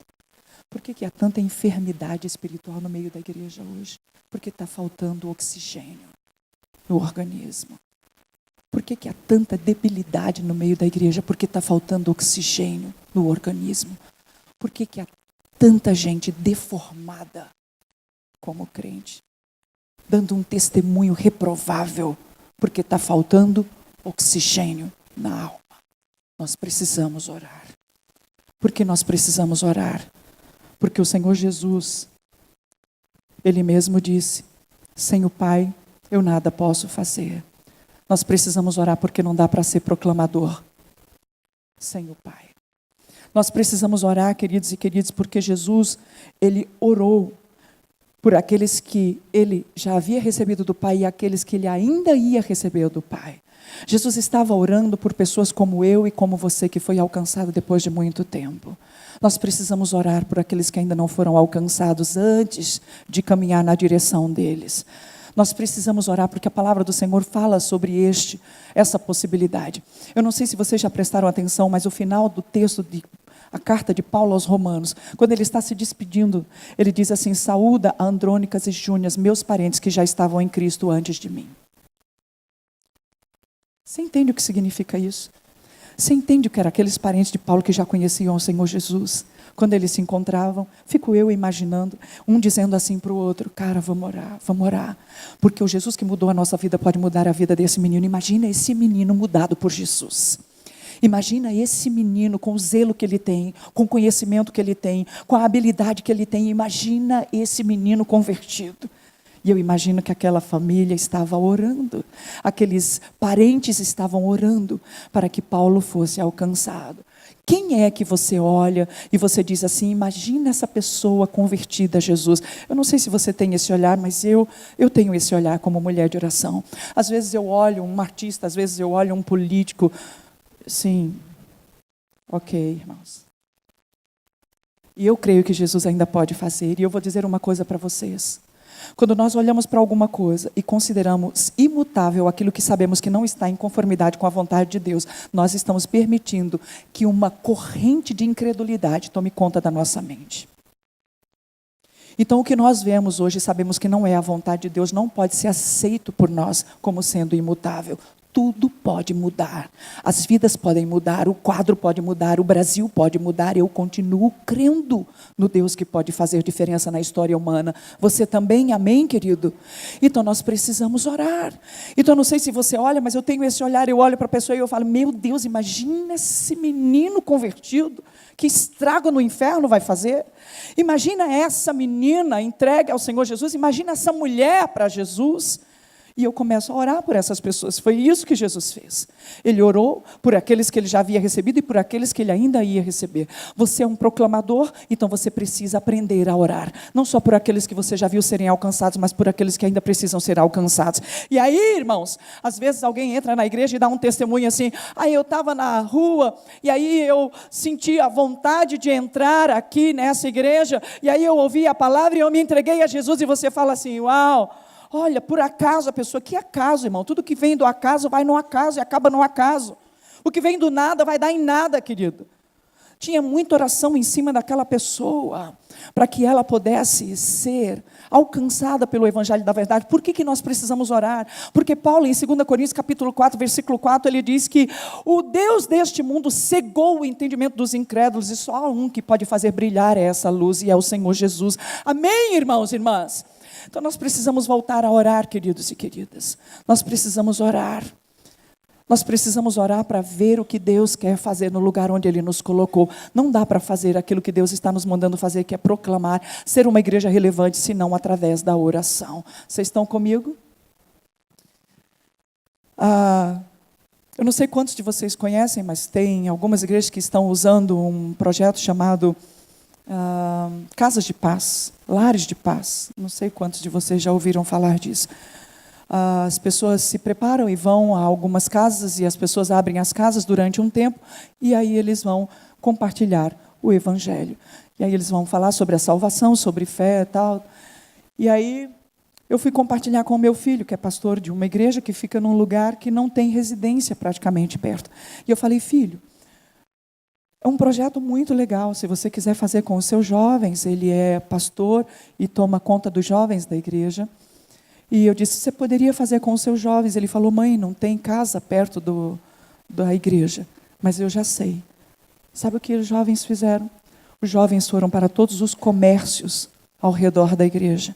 Por que há tanta enfermidade espiritual no meio da igreja hoje? Porque está faltando oxigênio no organismo. Por que há tanta debilidade no meio da igreja? Porque está faltando oxigênio no organismo. Por que há tanta gente deformada como crente? Dando um testemunho reprovável. Porque está faltando oxigênio na alma. Nós precisamos orar. Por que nós precisamos orar? Porque o Senhor Jesus, Ele mesmo disse, sem o Pai eu nada posso fazer. Nós precisamos orar porque não dá para ser proclamador sem o Pai. Nós precisamos orar, queridos e queridas, porque Jesus, Ele orou por aqueles que Ele já havia recebido do Pai e aqueles que Ele ainda ia receber do Pai. Jesus estava orando por pessoas como eu e como você, que foi alcançado depois de muito tempo. Nós precisamos orar por aqueles que ainda não foram alcançados antes de caminhar na direção deles. Nós precisamos orar porque a palavra do Senhor fala sobre essa possibilidade. Eu não sei se vocês já prestaram atenção, mas o final do texto a carta de Paulo aos Romanos, quando ele está se despedindo, ele diz assim, saúda a Andrônicas e Júnias, meus parentes que já estavam em Cristo antes de mim. Você entende o que significa isso? Você entende o que eram aqueles parentes de Paulo que já conheciam o Senhor Jesus? Quando eles se encontravam, fico eu imaginando, um dizendo assim para o outro, cara, vamos orar. Porque o Jesus que mudou a nossa vida pode mudar a vida desse menino. Imagina esse menino mudado por Jesus. Imagina esse menino com o zelo que ele tem, com o conhecimento que ele tem, com a habilidade que ele tem. Imagina esse menino convertido. E eu imagino que aquela família estava orando, aqueles parentes estavam orando para que Paulo fosse alcançado. Quem é que você olha e você diz assim, imagina essa pessoa convertida a Jesus. Eu não sei se você tem esse olhar, mas eu tenho esse olhar como mulher de oração. Às vezes eu olho um artista, às vezes eu olho um político. Sim, ok, irmãos. E eu creio que Jesus ainda pode fazer. E eu vou dizer uma coisa para vocês. Quando nós olhamos para alguma coisa e consideramos imutável aquilo que sabemos que não está em conformidade com a vontade de Deus, nós estamos permitindo que uma corrente de incredulidade tome conta da nossa mente. Então o que nós vemos hoje, sabemos que não é a vontade de Deus, não pode ser aceito por nós como sendo imutável. Tudo pode mudar, as vidas podem mudar, o quadro pode mudar, o Brasil pode mudar. Eu continuo crendo no Deus que pode fazer diferença na história humana. Você também, amém, querido? Então nós precisamos orar. Então eu não sei se você olha, mas eu tenho esse olhar, eu olho para a pessoa e eu falo, meu Deus, imagina esse menino convertido, que estrago no inferno vai fazer. Imagina essa menina entregue ao Senhor Jesus, imagina essa mulher para Jesus. E eu começo a orar por essas pessoas. Foi isso que Jesus fez. Ele orou por aqueles que ele já havia recebido e por aqueles que ele ainda ia receber. Você é um proclamador, então você precisa aprender a orar. Não só por aqueles que você já viu serem alcançados, mas por aqueles que ainda precisam ser alcançados. E aí, irmãos, às vezes alguém entra na igreja e dá um testemunho assim: eu estava na rua, e aí eu senti a vontade de entrar aqui nessa igreja, e aí eu ouvi a palavra e eu me entreguei a Jesus, e você fala assim: uau! Olha, por acaso a pessoa, que acaso, irmão? Tudo que vem do acaso vai no acaso e acaba no acaso. O que vem do nada vai dar em nada, querido. Tinha muita oração em cima daquela pessoa, para que ela pudesse ser alcançada pelo Evangelho da Verdade. Por que nós precisamos orar? Porque Paulo, em 2 Coríntios, capítulo 4, versículo 4, ele diz que o Deus deste mundo cegou o entendimento dos incrédulos, e só há um que pode fazer brilhar essa luz, e é o Senhor Jesus. Amém, irmãos e irmãs? Então nós precisamos voltar a orar, queridos e queridas. Nós precisamos orar. Nós precisamos orar para ver o que Deus quer fazer no lugar onde Ele nos colocou. Não dá para fazer aquilo que Deus está nos mandando fazer, que é proclamar, ser uma igreja relevante, senão através da oração. Vocês estão comigo? Eu não sei quantos de vocês conhecem, mas tem algumas igrejas que estão usando um projeto chamado Casas de Paz, Lares de Paz. Não sei quantos de vocês já ouviram falar disso. As pessoas se preparam e vão a algumas casas, e as pessoas abrem as casas durante um tempo, e aí eles vão compartilhar o Evangelho. E aí eles vão falar sobre a salvação, sobre fé e tal. E aí eu fui compartilhar com o meu filho, que é pastor de uma igreja que fica num lugar que não tem residência praticamente perto. E eu falei: filho, é um projeto muito legal, se você quiser fazer com os seus jovens. Ele é pastor e toma conta dos jovens da igreja. E eu disse: você poderia fazer com os seus jovens. Ele falou: mãe, não tem casa perto da igreja. Mas eu já sei. Sabe o que os jovens fizeram? Os jovens foram para todos os comércios ao redor da igreja.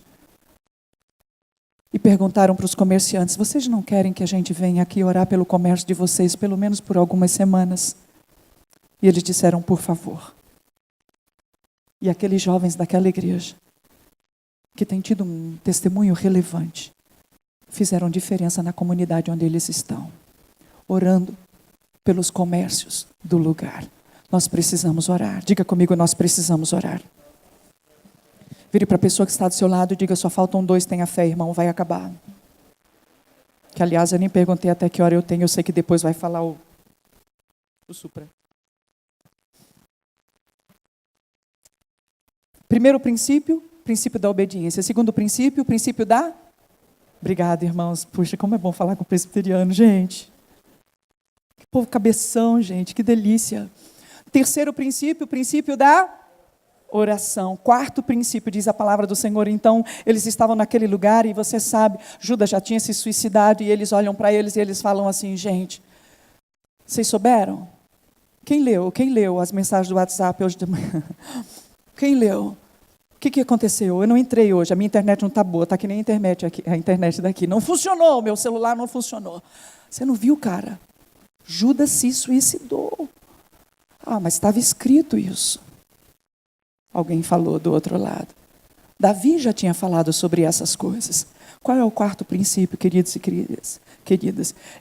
E perguntaram para os comerciantes: vocês não querem que a gente venha aqui orar pelo comércio de vocês, pelo menos por algumas semanas? E eles disseram: por favor. E aqueles jovens daquela igreja, que têm tido um testemunho relevante, fizeram diferença na comunidade onde eles estão, orando pelos comércios do lugar. Nós precisamos orar. Diga comigo: nós precisamos orar. Vire para a pessoa que está do seu lado e diga: só faltam 2, tenha fé, irmão, vai acabar. Que, aliás, eu nem perguntei até que hora eu tenho, eu sei que depois vai falar o Supra. Primeiro princípio da obediência. Segundo princípio, o princípio da... Obrigada, irmãos. Puxa, como é bom falar com o presbiteriano, gente. Que povo cabeção, gente, que delícia. Terceiro princípio, o princípio da oração. Quarto princípio, diz a palavra do Senhor. Então, eles estavam naquele lugar e você sabe, Judas já tinha se suicidado, e eles olham para eles e eles falam assim: gente, vocês souberam? Quem leu as mensagens do WhatsApp hoje de manhã? Quem leu? O que aconteceu? Eu não entrei hoje, a minha internet não está boa, está que nem a internet daqui. Não funcionou, meu celular não funcionou. Você não viu, cara? Judas se suicidou. Mas estava escrito isso. Alguém falou do outro lado. Davi já tinha falado sobre essas coisas. Qual é o quarto princípio, queridos e queridas?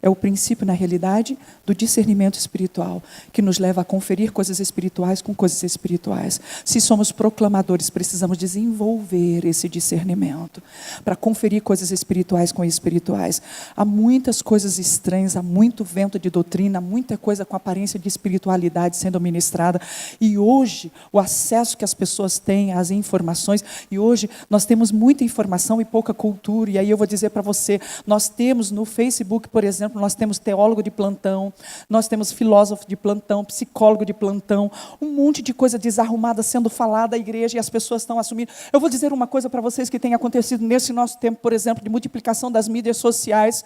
É o princípio, na realidade, do discernimento espiritual, que nos leva a conferir coisas espirituais com coisas espirituais. Se somos proclamadores, precisamos desenvolver esse discernimento para conferir coisas espirituais com espirituais. Há muitas coisas estranhas, há muito vento de doutrina, há muita coisa com aparência de espiritualidade sendo ministrada. E hoje, o acesso que as pessoas têm às informações, e hoje nós temos muita informação e pouca cultura. E aí eu vou dizer para você, nós temos no Facebook, por exemplo, nós temos teólogo de plantão, nós temos filósofo de plantão, psicólogo de plantão, um monte de coisa desarrumada sendo falada à igreja, e as pessoas estão assumindo. Eu vou dizer uma coisa para vocês que tem acontecido nesse nosso tempo, por exemplo, de multiplicação das mídias sociais.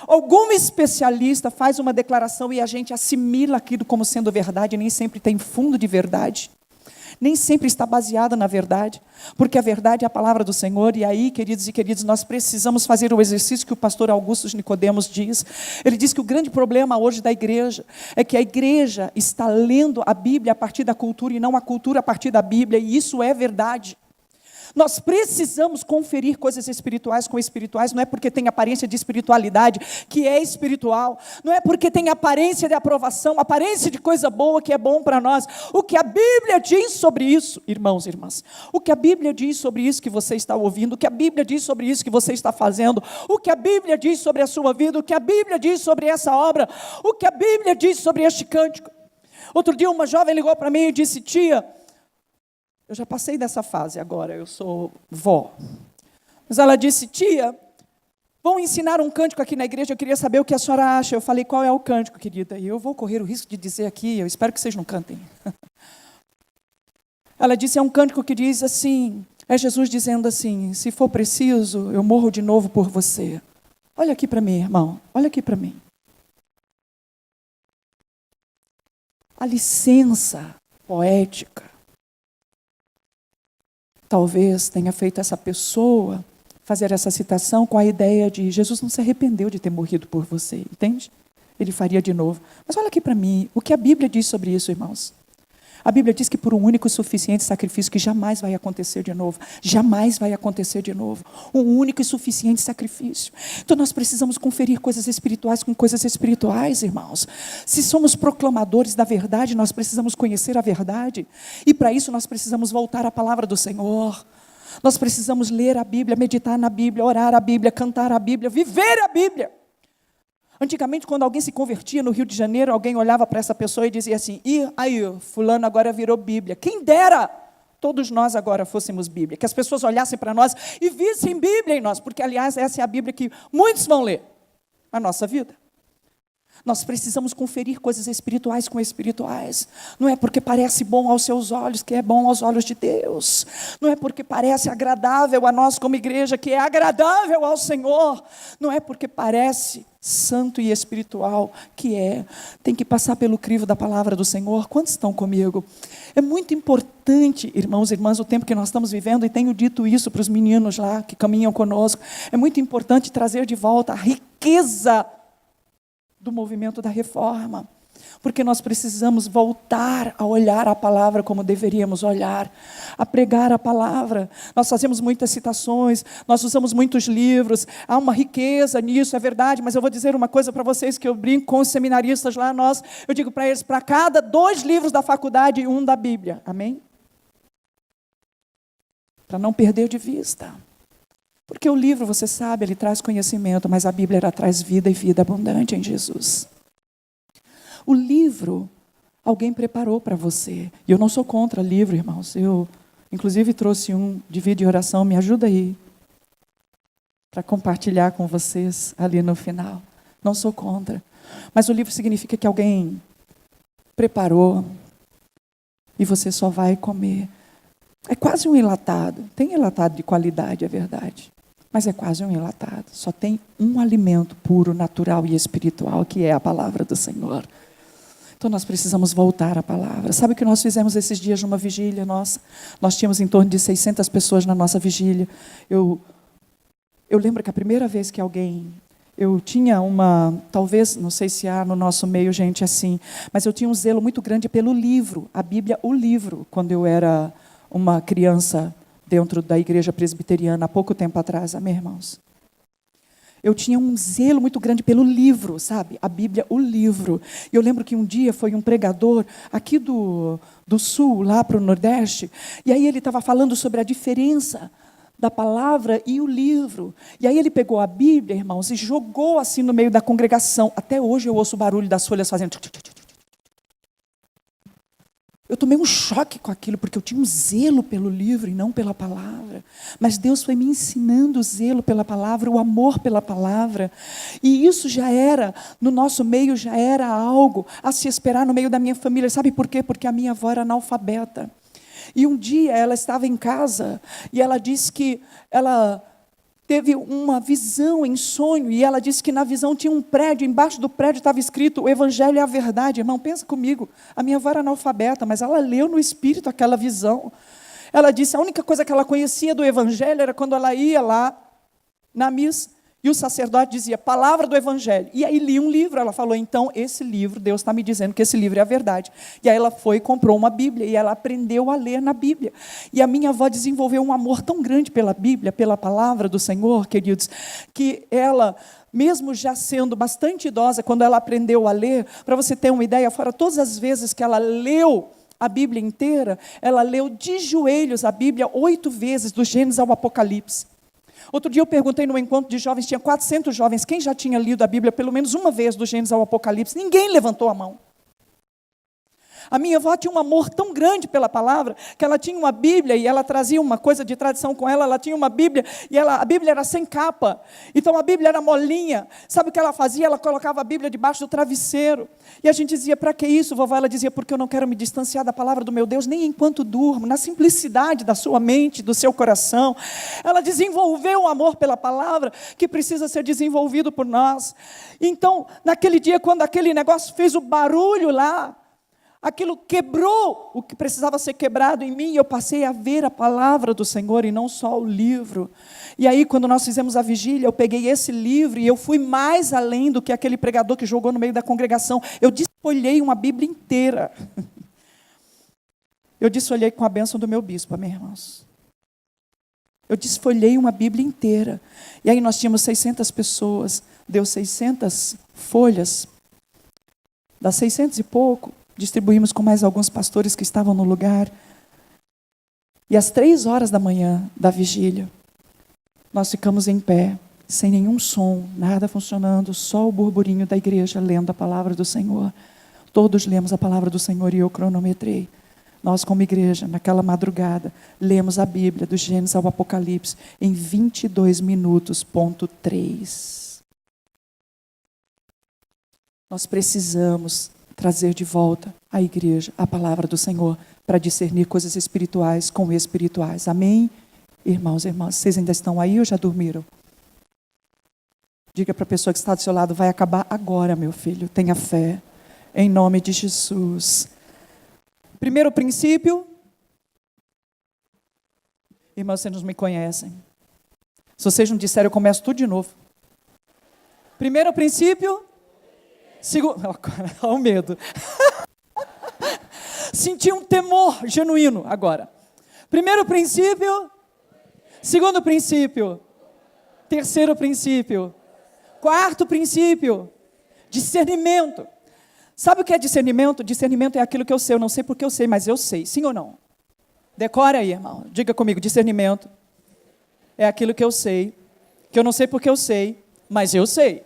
Algum especialista faz uma declaração e a gente assimila aquilo como sendo verdade, e nem sempre tem fundo de verdade. Nem sempre está baseada na verdade, porque a verdade é a palavra do Senhor. E aí, queridos e queridas, nós precisamos fazer o exercício que o pastor Augusto Nicodemos diz. Ele diz que o grande problema hoje da igreja é que a igreja está lendo a Bíblia a partir da cultura e não a cultura a partir da Bíblia, e isso é verdade. Nós precisamos conferir coisas espirituais com espirituais, não é porque tem aparência de espiritualidade que é espiritual, não é porque tem aparência de aprovação, aparência de coisa boa que é bom para nós. O que a Bíblia diz sobre isso, irmãos e irmãs, o que a Bíblia diz sobre isso que você está ouvindo, o que a Bíblia diz sobre isso que você está fazendo, o que a Bíblia diz sobre a sua vida, o que a Bíblia diz sobre essa obra, o que a Bíblia diz sobre este cântico. Outro dia uma jovem ligou para mim e disse: tia, eu já passei dessa fase agora, eu sou vó. Mas ela disse: tia, vão ensinar um cântico aqui na igreja, eu queria saber o que a senhora acha. Eu falei: qual é o cântico, querida? E eu vou correr o risco de dizer aqui, eu espero que vocês não cantem. Ela disse: é um cântico que diz assim, é Jesus dizendo assim: se for preciso, eu morro de novo por você. Olha aqui para mim, irmão, olha aqui para mim. A licença poética talvez tenha feito essa pessoa fazer essa citação com a ideia de Jesus não se arrependeu de ter morrido por você, entende? Ele faria de novo. Mas olha aqui para mim, o que a Bíblia diz sobre isso, irmãos? A Bíblia diz que por um único e suficiente sacrifício, que jamais vai acontecer de novo, jamais vai acontecer de novo, um único e suficiente sacrifício. Então nós precisamos conferir coisas espirituais com coisas espirituais, irmãos. Se somos proclamadores da verdade, nós precisamos conhecer a verdade, e para isso nós precisamos voltar à palavra do Senhor. Nós precisamos ler a Bíblia, meditar na Bíblia, orar a Bíblia, cantar a Bíblia, viver a Bíblia. Antigamente, quando alguém se convertia no Rio de Janeiro, alguém olhava para essa pessoa e dizia assim: e aí, fulano agora virou Bíblia. Quem dera todos nós agora fôssemos Bíblia, que as pessoas olhassem para nós e vissem Bíblia em nós, porque, aliás, essa é a Bíblia que muitos vão ler na nossa vida. Nós precisamos conferir coisas espirituais com espirituais. Não é porque parece bom aos seus olhos que é bom aos olhos de Deus. Não é porque parece agradável a nós como igreja que é agradável ao Senhor. Não é porque parece santo e espiritual que é. Tem que passar pelo crivo da palavra do Senhor. Quantos estão comigo? É muito importante, irmãos e irmãs, o tempo que nós estamos vivendo, e tenho dito isso para os meninos lá que caminham conosco, é muito importante trazer de volta a riqueza do movimento da reforma, porque nós precisamos voltar a olhar a palavra como deveríamos olhar, a pregar a palavra. Nós fazemos muitas citações, nós usamos muitos livros, há uma riqueza nisso, é verdade, mas eu vou dizer uma coisa para vocês que eu brinco com os seminaristas lá, eu digo para eles, para cada 2 livros da faculdade, 1 da Bíblia, amém? Para não perder de vista. Porque o livro, você sabe, ele traz conhecimento, mas a Bíblia ela traz vida e vida abundante em Jesus. O livro, alguém preparou para você. E eu não sou contra livro, irmãos. Eu, inclusive, trouxe um de vídeo e oração. Me ajuda aí, para compartilhar com vocês ali no final. Não sou contra. Mas o livro significa que alguém preparou e você só vai comer. É quase um enlatado. Tem enlatado de qualidade, é verdade. Mas é quase um enlatado. Só tem um alimento puro, natural e espiritual, que é a palavra do Senhor. Então nós precisamos voltar à palavra. Sabe o que nós fizemos esses dias numa vigília nossa? Nós tínhamos em torno de 600 pessoas na nossa vigília. Eu lembro que a primeira vez que eu tinha talvez, não sei se há no nosso meio gente assim, mas eu tinha um zelo muito grande pelo livro, a Bíblia, o livro, quando eu era uma criança dentro da igreja presbiteriana, há pouco tempo atrás, amém, irmãos? Eu tinha um zelo muito grande pelo livro, sabe? A Bíblia, o livro. E eu lembro que um dia foi um pregador aqui do sul, lá para o Nordeste, e aí ele estava falando sobre a diferença da palavra e o livro. E aí ele pegou a Bíblia, irmãos, e jogou assim no meio da congregação. Até hoje eu ouço o barulho das folhas fazendo... Eu tomei um choque com aquilo, porque eu tinha um zelo pelo livro e não pela palavra. Mas Deus foi me ensinando o zelo pela palavra, o amor pela palavra. E isso já era, no nosso meio, já era algo a se esperar no meio da minha família. Sabe por quê? Porque a minha avó era analfabeta. E um dia ela estava em casa e ela disse que ela teve uma visão em sonho, e ela disse que na visão tinha um prédio, embaixo do prédio estava escrito: o Evangelho é a verdade. Irmão, pensa comigo, a minha avó era analfabeta, mas ela leu no Espírito aquela visão. Ela disse, a única coisa que ela conhecia do Evangelho era quando ela ia lá na missa, E o sacerdote dizia, palavra do evangelho. E aí li um livro, ela falou, então esse livro, Deus está me dizendo que esse livro é a verdade. E aí ela foi e comprou uma Bíblia, e ela aprendeu a ler na Bíblia. E a minha avó desenvolveu um amor tão grande pela Bíblia, pela palavra do Senhor, queridos, que ela, mesmo já sendo bastante idosa, quando ela aprendeu a ler, para você ter uma ideia, fora todas as vezes que ela leu a Bíblia inteira, ela leu de joelhos a Bíblia 8 vezes, do Gênesis ao Apocalipse. Outro dia eu perguntei no encontro de jovens, tinha 400 jovens, quem já tinha lido a Bíblia pelo menos uma vez, do Gênesis ao Apocalipse? Ninguém levantou a mão. A minha avó tinha um amor tão grande pela palavra, que ela tinha uma Bíblia, e ela trazia uma coisa de tradição com ela tinha uma Bíblia, e a Bíblia era sem capa, então a Bíblia era molinha. Sabe o que ela fazia? Ela colocava a Bíblia debaixo do travesseiro, e a gente dizia, para que isso, vovó? Ela dizia, porque eu não quero me distanciar da palavra do meu Deus, nem enquanto durmo, na simplicidade da sua mente, do seu coração. Ela desenvolveu um amor pela palavra, que precisa ser desenvolvido por nós. Então, naquele dia, quando aquele negócio fez o barulho lá, aquilo quebrou o que precisava ser quebrado em mim, e eu passei a ver a palavra do Senhor e não só o livro. E aí, quando nós fizemos a vigília, eu peguei esse livro e eu fui mais além do que aquele pregador que jogou no meio da congregação. Eu desfolhei uma Bíblia inteira. Eu desfolhei com a bênção do meu bispo, meus irmãos. Eu desfolhei uma Bíblia inteira. E aí nós tínhamos 600 pessoas, deu 600 folhas, das 600 e pouco, distribuímos com mais alguns pastores que estavam no lugar. E às 3 horas da manhã da vigília, nós ficamos em pé, sem nenhum som, nada funcionando, só o burburinho da igreja lendo a palavra do Senhor. Todos lemos a palavra do Senhor e eu cronometrei. Nós, como igreja, naquela madrugada, lemos a Bíblia, do Gênesis ao Apocalipse, em 22 minutos, ponto 3. Nós precisamos trazer de volta à igreja a palavra do Senhor para discernir coisas espirituais com espirituais. Amém? Irmãos e irmãs, vocês ainda estão aí ou já dormiram? Diga para a pessoa que está do seu lado, vai acabar agora, meu filho. Tenha fé, em nome de Jesus. Primeiro princípio. Irmãos, vocês não me conhecem. Se vocês não disserem, eu começo tudo de novo. Primeiro princípio. Segundo, olha o medo. Senti um temor genuíno agora. Primeiro princípio. Segundo princípio. Terceiro princípio. Quarto princípio. Discernimento. Sabe o que é discernimento? Discernimento é aquilo que eu sei. Eu não sei porque eu sei, mas eu sei. Sim ou não? Decora aí, irmão. Diga comigo. Discernimento é aquilo que eu sei. Que eu não sei porque eu sei, mas eu sei.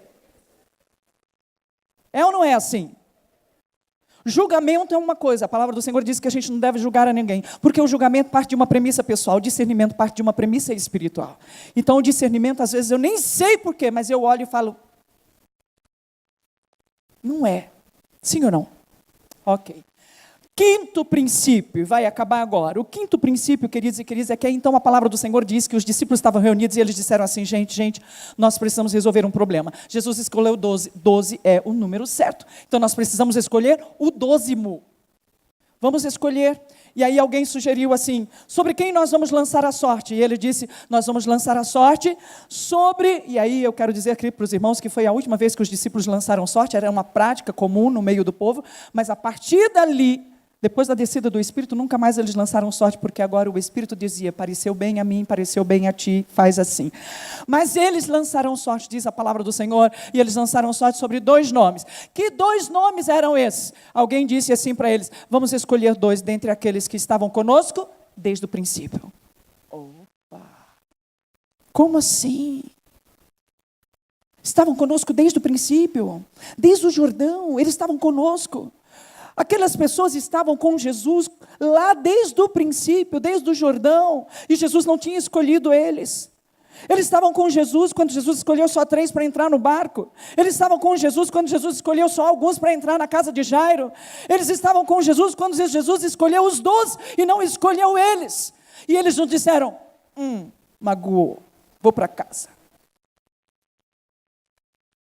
É ou não é assim? Julgamento é uma coisa. A palavra do Senhor diz que a gente não deve julgar a ninguém. Porque o julgamento parte de uma premissa pessoal. O discernimento parte de uma premissa espiritual. Então o discernimento, às vezes, eu nem sei porquê, mas eu olho e falo, não é. Sim ou não? Ok. Quinto princípio, vai acabar agora. O quinto princípio, queridos e queridas, é que então a palavra do Senhor diz que os discípulos estavam reunidos e eles disseram assim, gente, nós precisamos resolver um problema. Jesus escolheu 12, 12 é o número certo. Então nós precisamos escolher o 12º. Vamos escolher. E aí alguém sugeriu assim, sobre quem nós vamos lançar a sorte? E ele disse, nós vamos lançar a sorte sobre... E aí eu quero dizer aqui para os irmãos que foi a última vez que os discípulos lançaram sorte, era uma prática comum no meio do povo, mas a partir dali... Depois da descida do Espírito, nunca mais eles lançaram sorte, porque agora o Espírito dizia, pareceu bem a mim, pareceu bem a ti, faz assim. Mas eles lançaram sorte, diz a palavra do Senhor, e eles lançaram sorte sobre 2 nomes. Que 2 nomes eram esses? Alguém disse assim para eles, vamos escolher 2 dentre aqueles que estavam conosco desde o princípio. Opa! Como assim? Estavam conosco desde o princípio, desde o Jordão, eles estavam conosco. Aquelas pessoas estavam com Jesus lá desde o princípio, desde o Jordão, e Jesus não tinha escolhido eles. Eles estavam com Jesus quando Jesus escolheu só 3 para entrar no barco. Eles estavam com Jesus quando Jesus escolheu só alguns para entrar na casa de Jairo. Eles estavam com Jesus quando Jesus escolheu os 12 e não escolheu eles. E eles não disseram, magoou, vou para casa.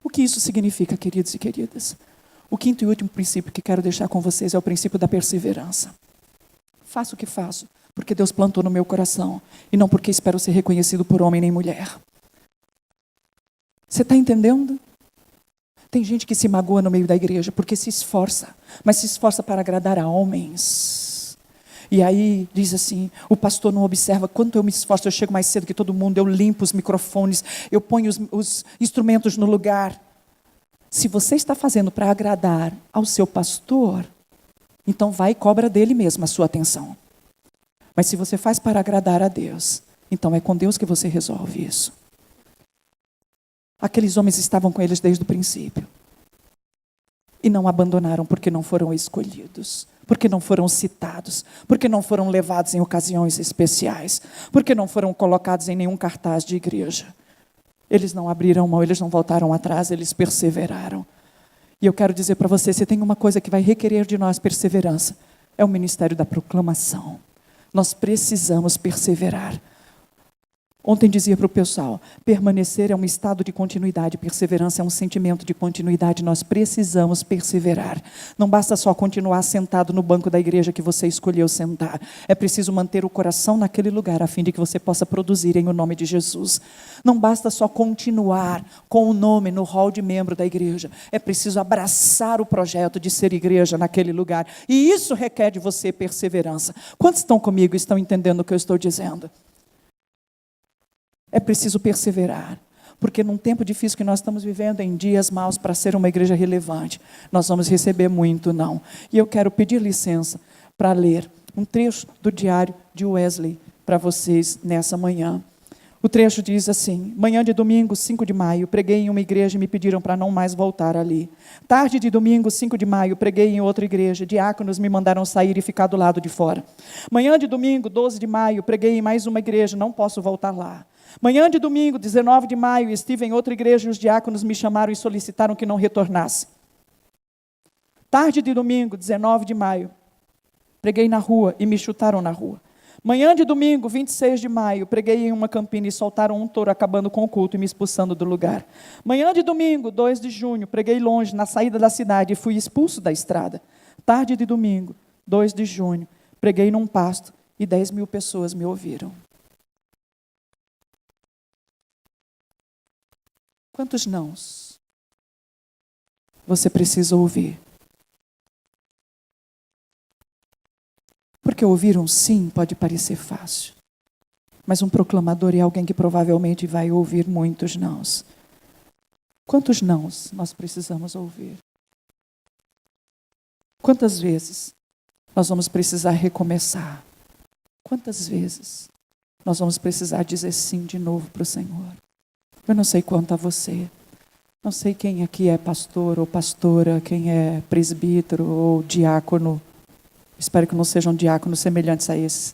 O que isso significa, queridos e queridas? O quinto e último princípio que quero deixar com vocês é o princípio da perseverança. Faço o que faço, porque Deus plantou no meu coração, e não porque espero ser reconhecido por homem nem mulher. Você está entendendo? Tem gente que se magoa no meio da igreja porque se esforça, mas se esforça para agradar a homens. E aí diz assim, o pastor não observa quanto eu me esforço, eu chego mais cedo que todo mundo, eu limpo os microfones, eu ponho os instrumentos no lugar. Se você está fazendo para agradar ao seu pastor, então vai e cobra dele mesmo a sua atenção. Mas se você faz para agradar a Deus, então é com Deus que você resolve isso. Aqueles homens estavam com eles desde o princípio. E não abandonaram porque não foram escolhidos, porque não foram citados, porque não foram levados em ocasiões especiais, porque não foram colocados em nenhum cartaz de igreja. Eles não abriram mão, eles não voltaram atrás, eles perseveraram. E eu quero dizer para você, se tem uma coisa que vai requerer de nós perseverança, é o ministério da proclamação. Nós precisamos perseverar. Ontem dizia para o pessoal, permanecer é um estado de continuidade, perseverança é um sentimento de continuidade, nós precisamos perseverar. Não basta só continuar sentado no banco da igreja que você escolheu sentar, é preciso manter o coração naquele lugar, a fim de que você possa produzir em o nome de Jesus. Não basta só continuar com o nome no hall de membro da igreja, é preciso abraçar o projeto de ser igreja naquele lugar, e isso requer de você perseverança. Quantos estão comigo e estão entendendo o que eu estou dizendo? É preciso perseverar, porque num tempo difícil que nós estamos vivendo, em dias maus, para ser uma igreja relevante, nós vamos receber muito não. E eu quero pedir licença para ler um trecho do diário de Wesley para vocês nessa manhã. O trecho diz assim: manhã de domingo, 5 de maio, preguei em uma igreja e me pediram para não mais voltar ali. Tarde de domingo, 5 de maio, preguei em outra igreja, diáconos me mandaram sair e ficar do lado de fora. Manhã de domingo, 12 de maio, preguei em mais uma igreja, não posso voltar lá. Manhã de domingo, 19 de maio, estive em outra igreja e os diáconos me chamaram e solicitaram que não retornasse. Tarde de domingo, 19 de maio, preguei na rua e me chutaram na rua. Manhã de domingo, 26 de maio, preguei em uma campina e soltaram um touro acabando com o culto e me expulsando do lugar. Manhã de domingo, 2 de junho, preguei longe, na saída da cidade e fui expulso da estrada. Tarde de domingo, 2 de junho, preguei num pasto e 10.000 pessoas me ouviram. Quantos nãos você precisa ouvir? Porque ouvir um sim pode parecer fácil, mas um proclamador é alguém que provavelmente vai ouvir muitos nãos. Quantos nãos nós precisamos ouvir? Quantas vezes nós vamos precisar recomeçar? Quantas vezes nós vamos precisar dizer sim de novo para o Senhor? Eu não sei quanto a você. Não sei quem aqui é pastor ou pastora, quem é presbítero ou diácono. Espero que não sejam diáconos semelhantes a esses.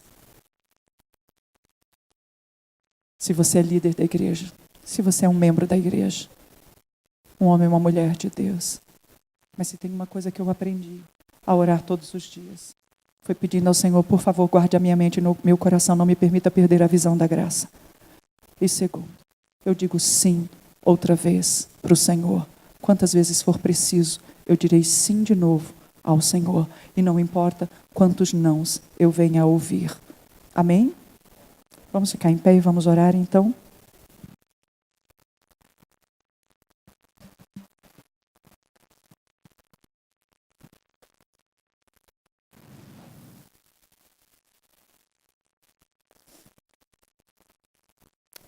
Se você é líder da igreja, se você é um membro da igreja, um homem ou uma mulher de Deus. Mas se tem uma coisa que eu aprendi a orar todos os dias, foi pedindo ao Senhor, por favor, guarde a minha mente e meu coração, não me permita perder a visão da graça. E segundo, eu digo sim outra vez para o Senhor. Quantas vezes for preciso, eu direi sim de novo ao Senhor. E não importa quantos nãos eu venha a ouvir. Amém? Vamos ficar em pé e vamos orar então?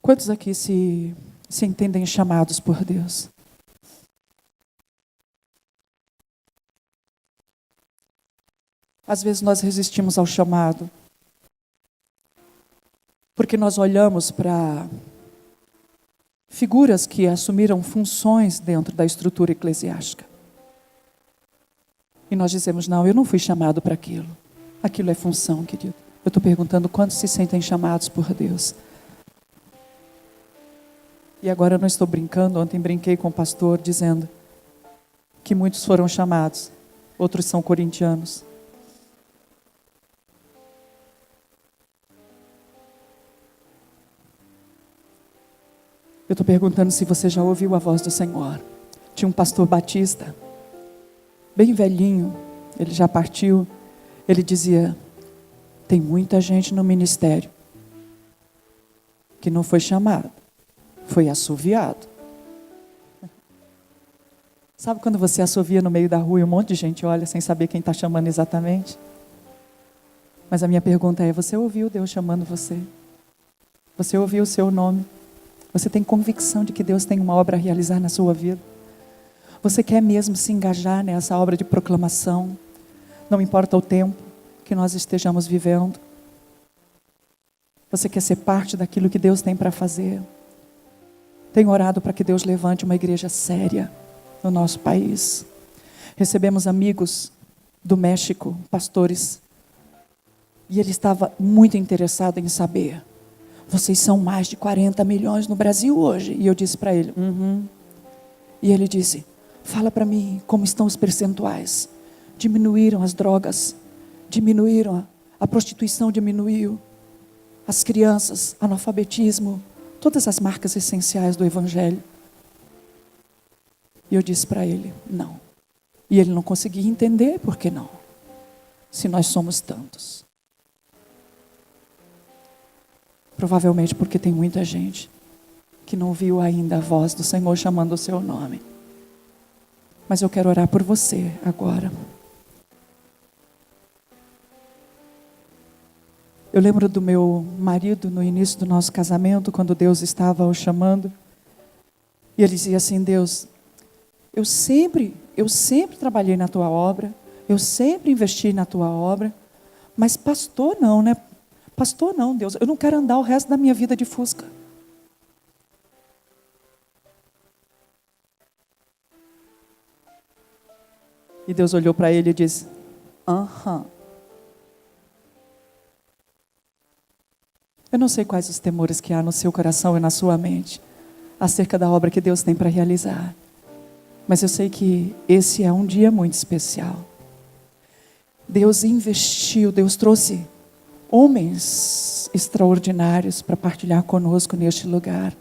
Quantos aqui se entendem chamados por Deus? Às vezes nós resistimos ao chamado, porque nós olhamos para figuras que assumiram funções dentro da estrutura eclesiástica. E nós dizemos, não, eu não fui chamado para aquilo. Aquilo é função, querido. Eu estou perguntando quantos se sentem chamados por Deus. E agora eu não estou brincando, ontem brinquei com o pastor dizendo que muitos foram chamados, outros são corintianos. Eu estou perguntando se você já ouviu a voz do Senhor. Tinha um pastor batista, bem velhinho, ele já partiu, ele dizia, tem muita gente no ministério que não foi chamado, foi assoviado. Sabe quando você assovia no meio da rua e um monte de gente olha sem saber quem está chamando exatamente? Mas a minha pergunta é, você ouviu Deus chamando você? Você ouviu o seu nome? Você tem convicção de que Deus tem uma obra a realizar na sua vida? Você quer mesmo se engajar nessa obra de proclamação? Não importa o tempo que nós estejamos vivendo. Você quer ser parte daquilo que Deus tem para fazer? Tenho orado para que Deus levante uma igreja séria no nosso país. Recebemos amigos do México, pastores, e ele estava muito interessado em saber, vocês são mais de 40 milhões no Brasil hoje? E eu disse para ele, E ele disse, fala para mim como estão os percentuais. Diminuíram as drogas, diminuíram, a prostituição diminuiu, as crianças, analfabetismo, todas as marcas essenciais do Evangelho. E eu disse para ele, não. E ele não conseguia entender por que não, se nós somos tantos. Provavelmente porque tem muita gente que não viu ainda a voz do Senhor chamando o seu nome. Mas eu quero orar por você agora. Eu lembro do meu marido no início do nosso casamento, quando Deus estava o chamando. E ele dizia assim, Deus, eu sempre trabalhei na tua obra, eu sempre investi na tua obra, mas pastor não, né? Pastor não, Deus, eu não quero andar o resto da minha vida de Fusca. E Deus olhou para ele e disse, Eu não sei quais os temores que há no seu coração e na sua mente, acerca da obra que Deus tem para realizar. Mas eu sei que esse é um dia muito especial. Deus investiu, Deus trouxe homens extraordinários para partilhar conosco neste lugar.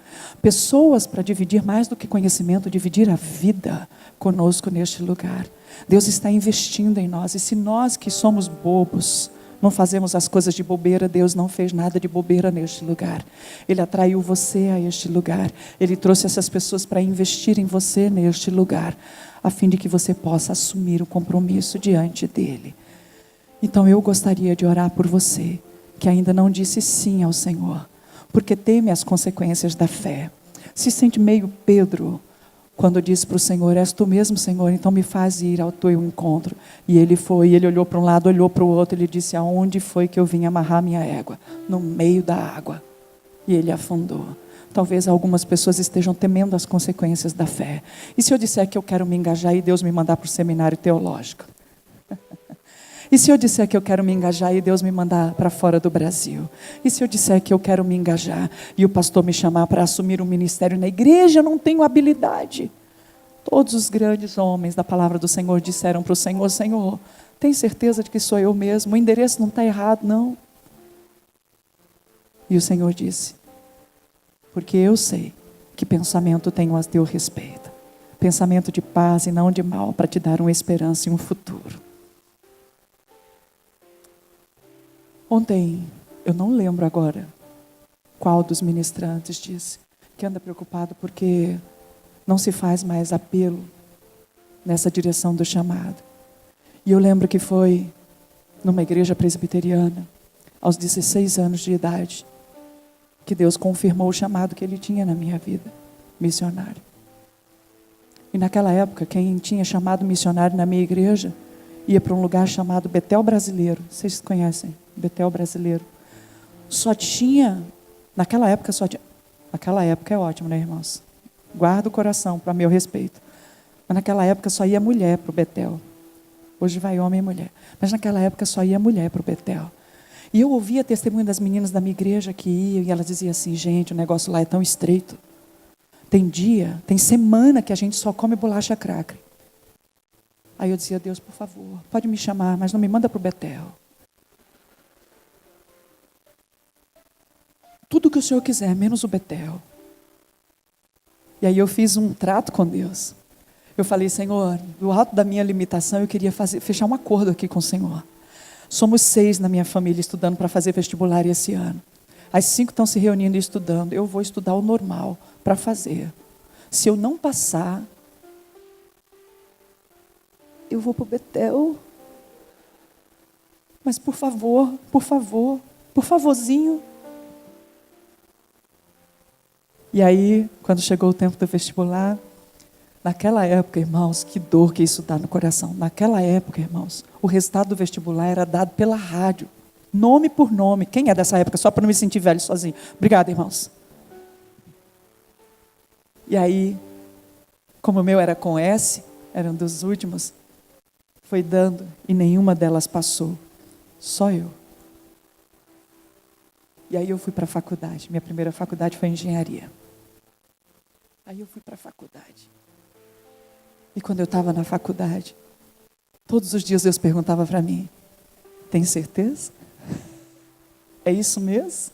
Pessoas para dividir mais do que conhecimento, dividir a vida conosco neste lugar. Deus está investindo em nós. E se nós que somos bobos, não fazemos as coisas de bobeira, Deus não fez nada de bobeira neste lugar. Ele atraiu você a este lugar. Ele trouxe essas pessoas para investir em você neste lugar, a fim de que você possa assumir o compromisso diante dele. Então eu gostaria de orar por você, que ainda não disse sim ao Senhor, porque teme as consequências da fé. Se sente meio Pedro, quando disse para o Senhor, és tu mesmo, Senhor, então me faz ir ao teu encontro. E ele foi, ele olhou para um lado, olhou para o outro, ele disse, aonde foi que eu vim amarrar minha égua? No meio da água. E ele afundou. Talvez algumas pessoas estejam temendo as consequências da fé. E se eu disser que eu quero me engajar e Deus me mandar para o seminário teológico? E se eu disser que eu quero me engajar e Deus me mandar para fora do Brasil? E se eu disser que eu quero me engajar e o pastor me chamar para assumir um ministério na igreja, eu não tenho habilidade? Todos os grandes homens da palavra do Senhor disseram para o Senhor, Senhor, tem certeza de que sou eu mesmo? O endereço não está errado, não? E o Senhor disse, porque eu sei que pensamento tenho a teu respeito. Pensamento de paz e não de mal, para te dar uma esperança e um futuro. Ontem, eu não lembro agora qual dos ministrantes disse que anda preocupado porque não se faz mais apelo nessa direção do chamado. E eu lembro que foi numa igreja presbiteriana, aos 16 anos de idade, que Deus confirmou o chamado que Ele tinha na minha vida, missionário. E naquela época, quem tinha chamado missionário na minha igreja, ia para um lugar chamado Betel Brasileiro. Vocês conhecem? Betel Brasileiro. Só tinha, naquela época naquela época é ótimo, né, irmãos? Guarda o coração para meu respeito. Mas naquela época só ia mulher para o Betel. Hoje vai homem e mulher. Mas naquela época só ia mulher para o Betel. E eu ouvia testemunho das meninas da minha igreja que iam, e elas diziam assim, gente, o negócio lá é tão estreito. Tem dia, tem semana que a gente só come bolacha cracker. Aí eu dizia, Deus, por favor, pode me chamar, mas não me manda para o Betel. Tudo que o Senhor quiser, menos o Betel. E aí eu fiz um trato com Deus. Eu falei, Senhor, do alto da minha limitação, eu queria fechar um acordo aqui com o Senhor. Somos 6 na minha família estudando para fazer vestibular esse ano. As 5 estão se reunindo e estudando. Eu vou estudar o normal para fazer. Se eu não passar, eu vou para o Betel. Mas por favor, por favorzinho. E aí, quando chegou o tempo do vestibular, naquela época, irmãos, que dor que isso dá no coração. Naquela época, irmãos, o resultado do vestibular era dado pela rádio, nome por nome. Quem é dessa época? Só para não me sentir velho sozinho. Obrigada, irmãos. E aí, como o meu era com S, era um dos últimos, foi dando e nenhuma delas passou. Só eu. E aí eu fui para a faculdade. Minha primeira faculdade foi engenharia. Aí eu fui para a faculdade. E quando eu estava na faculdade, todos os dias Deus perguntava para mim: tem certeza? É isso mesmo?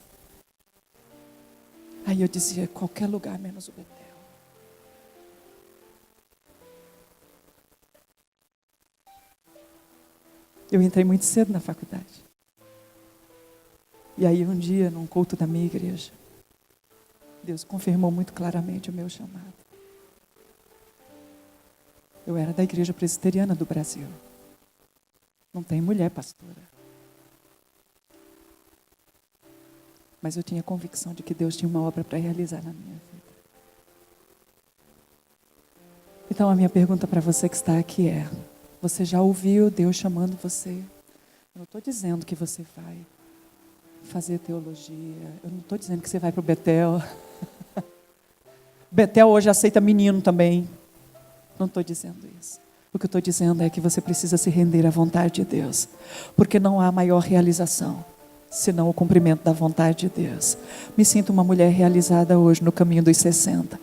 Aí eu dizia: qualquer lugar menos o Betel. Eu entrei muito cedo na faculdade. E aí um dia, num culto da minha igreja, Deus confirmou muito claramente o meu chamado. Eu era da Igreja Presbiteriana do Brasil. Não tem mulher pastora. Mas eu tinha convicção de que Deus tinha uma obra para realizar na minha vida. Então a minha pergunta para você que está aqui é: você já ouviu Deus chamando você? Eu não estou dizendo que você vai fazer teologia. Eu não estou dizendo que você vai para o Betel. Betel hoje aceita menino também. Não estou dizendo isso. O que eu estou dizendo é que você precisa se render à vontade de Deus. Porque não há maior realização senão o cumprimento da vontade de Deus. Me sinto uma mulher realizada hoje no caminho dos 60.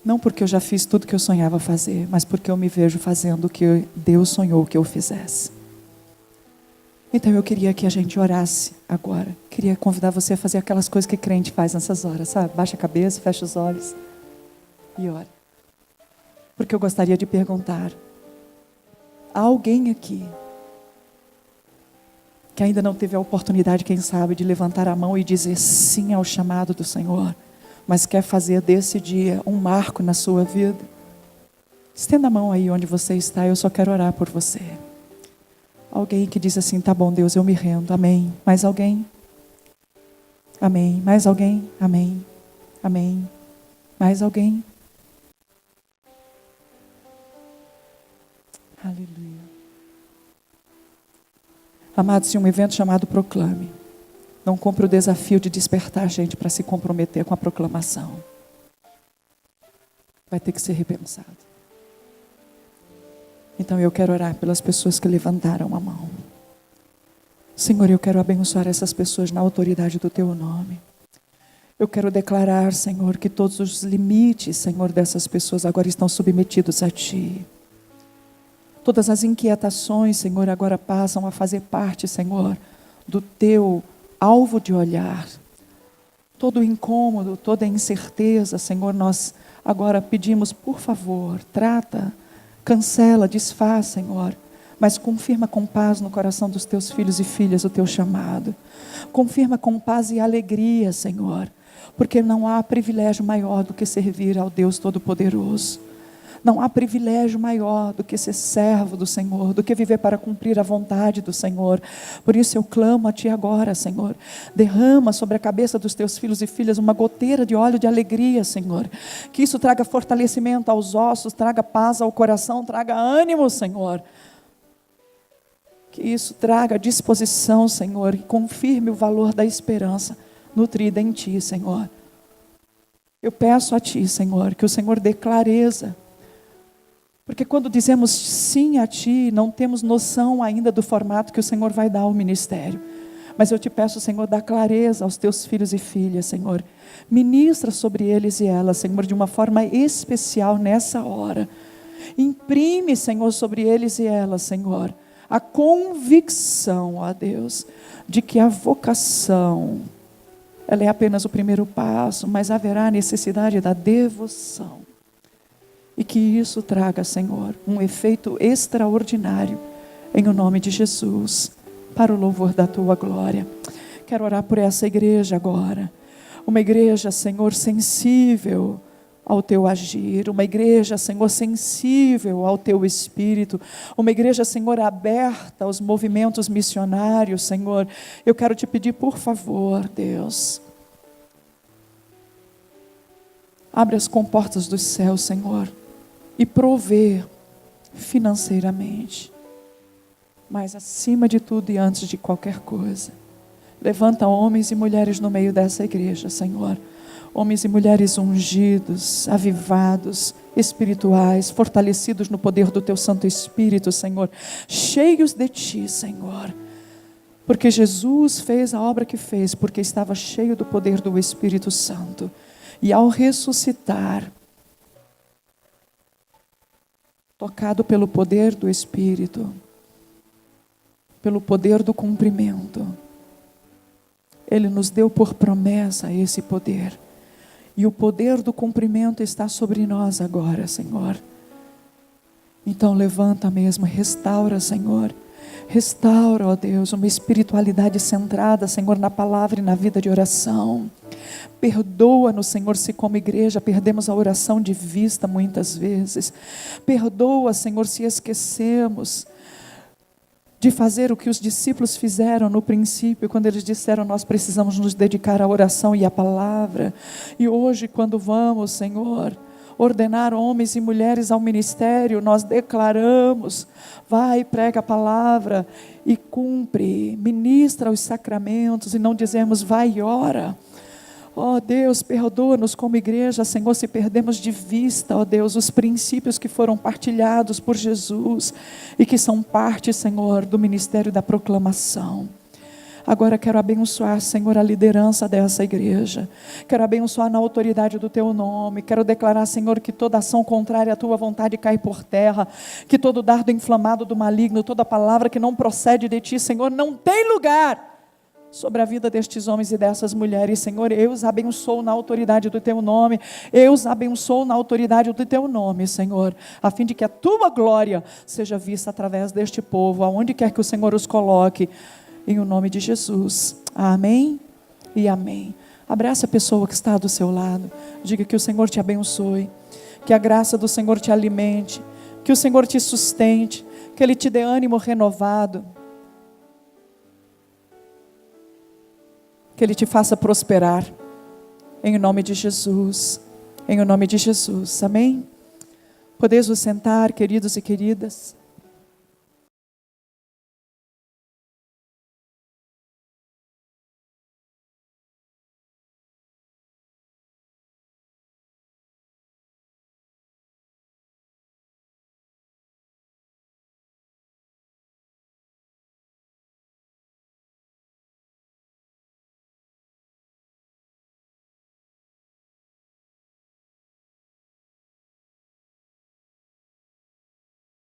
Não porque eu já fiz tudo que eu sonhava fazer, mas porque eu me vejo fazendo o que Deus sonhou que eu fizesse. Então eu queria que a gente orasse agora. Queria convidar você a fazer aquelas coisas que crente faz nessas horas, sabe? Baixa a cabeça, fecha os olhos e ora. Porque eu gostaria de perguntar: há alguém aqui que ainda não teve a oportunidade, quem sabe, de levantar a mão e dizer sim ao chamado do Senhor, mas quer fazer desse dia um marco na sua vida? Estenda a mão aí onde você está, eu só quero orar por você. Alguém que diz assim: tá bom, Deus, eu me rendo, amém. Mais alguém? Amém. Mais alguém? Amém. Amém. Mais alguém? Aleluia. Amados, se um evento chamado Proclame não cumpre o desafio de despertar a gente para se comprometer com a proclamação, vai ter que ser repensado. Então eu quero orar pelas pessoas que levantaram a mão. Senhor, eu quero abençoar essas pessoas na autoridade do Teu nome. Eu quero declarar, Senhor, que todos os limites, Senhor, dessas pessoas agora estão submetidos a Ti. Todas as inquietações, Senhor, agora passam a fazer parte, Senhor, do Teu alvo de olhar. Todo o incômodo, toda a incerteza, Senhor, nós agora pedimos, por favor, trata, cancela, desfaz, Senhor, mas confirma com paz no coração dos Teus filhos e filhas o Teu chamado. Confirma com paz e alegria, Senhor, porque não há privilégio maior do que servir ao Deus Todo-Poderoso. Não há privilégio maior do que ser servo do Senhor, do que viver para cumprir a vontade do Senhor. Por isso eu clamo a Ti agora, Senhor. Derrama sobre a cabeça dos Teus filhos e filhas uma goteira de óleo de alegria, Senhor. Que isso traga fortalecimento aos ossos, traga paz ao coração, traga ânimo, Senhor. Que isso traga disposição, Senhor, e confirme o valor da esperança nutrida em Ti, Senhor. Eu peço a Ti, Senhor, que o Senhor dê clareza. Porque quando dizemos sim a Ti, não temos noção ainda do formato que o Senhor vai dar ao ministério. Mas eu te peço, Senhor, dá clareza aos Teus filhos e filhas, Senhor. Ministra sobre eles e elas, Senhor, de uma forma especial nessa hora. Imprime, Senhor, sobre eles e elas, Senhor, a convicção, ó Deus, de que a vocação, ela é apenas o primeiro passo, mas haverá necessidade da devoção. E que isso traga, Senhor, um efeito extraordinário, em o nome de Jesus, para o louvor da Tua glória. Quero orar por essa igreja agora. Uma igreja, Senhor, sensível ao teu agir, uma igreja, Senhor, sensível ao teu Espírito, uma igreja, Senhor, aberta aos movimentos missionários, Senhor. Eu quero te pedir, por favor, Deus, abre as comportas dos céus, Senhor, e provê financeiramente, mas acima de tudo e antes de qualquer coisa, levanta homens e mulheres no meio dessa igreja, Senhor, homens e mulheres ungidos, avivados, espirituais, fortalecidos no poder do teu Santo Espírito, Senhor, cheios de ti, Senhor, porque Jesus fez a obra que fez, porque estava cheio do poder do Espírito Santo, e ao ressuscitar, tocado pelo poder do Espírito, pelo poder do cumprimento, Ele nos deu por promessa esse poder. E o poder do cumprimento está sobre nós agora, Senhor. Então levanta mesmo, restaura, Senhor. Restaura, ó Deus, uma espiritualidade centrada, Senhor, na palavra e na vida de oração. Perdoa-nos, Senhor, se como igreja perdemos a oração de vista muitas vezes. Perdoa, Senhor, se esquecemos de fazer o que os discípulos fizeram no princípio, quando eles disseram, nós precisamos nos dedicar à oração e à palavra. E hoje, quando vamos, Senhor, ordenar homens e mulheres ao ministério, nós declaramos, vai, prega a palavra e cumpre, ministra os sacramentos, e não dizemos, vai e ora. Ó Deus, perdoa-nos como igreja, Senhor, se perdemos de vista, ó Deus, os princípios que foram partilhados por Jesus e que são parte, Senhor, do ministério da proclamação. Agora quero abençoar, Senhor, a liderança dessa igreja. Quero abençoar na autoridade do teu nome. Quero declarar, Senhor, que toda ação contrária à tua vontade cai por terra. Que todo dardo inflamado do maligno, toda palavra que não procede de ti, Senhor, não tem lugar sobre a vida destes homens e dessas mulheres. Senhor, eu os abençoo na autoridade do teu nome, eu os abençoo na autoridade do teu nome, Senhor, a fim de que a tua glória seja vista através deste povo, aonde quer que o Senhor os coloque, em o nome de Jesus, amém e amém. Abraça a pessoa que está do seu lado, diga que o Senhor te abençoe, que a graça do Senhor te alimente, que o Senhor te sustente, que Ele te dê ânimo renovado, que Ele te faça prosperar, em nome de Jesus, em nome de Jesus, amém? Podeis vos sentar, queridos e queridas.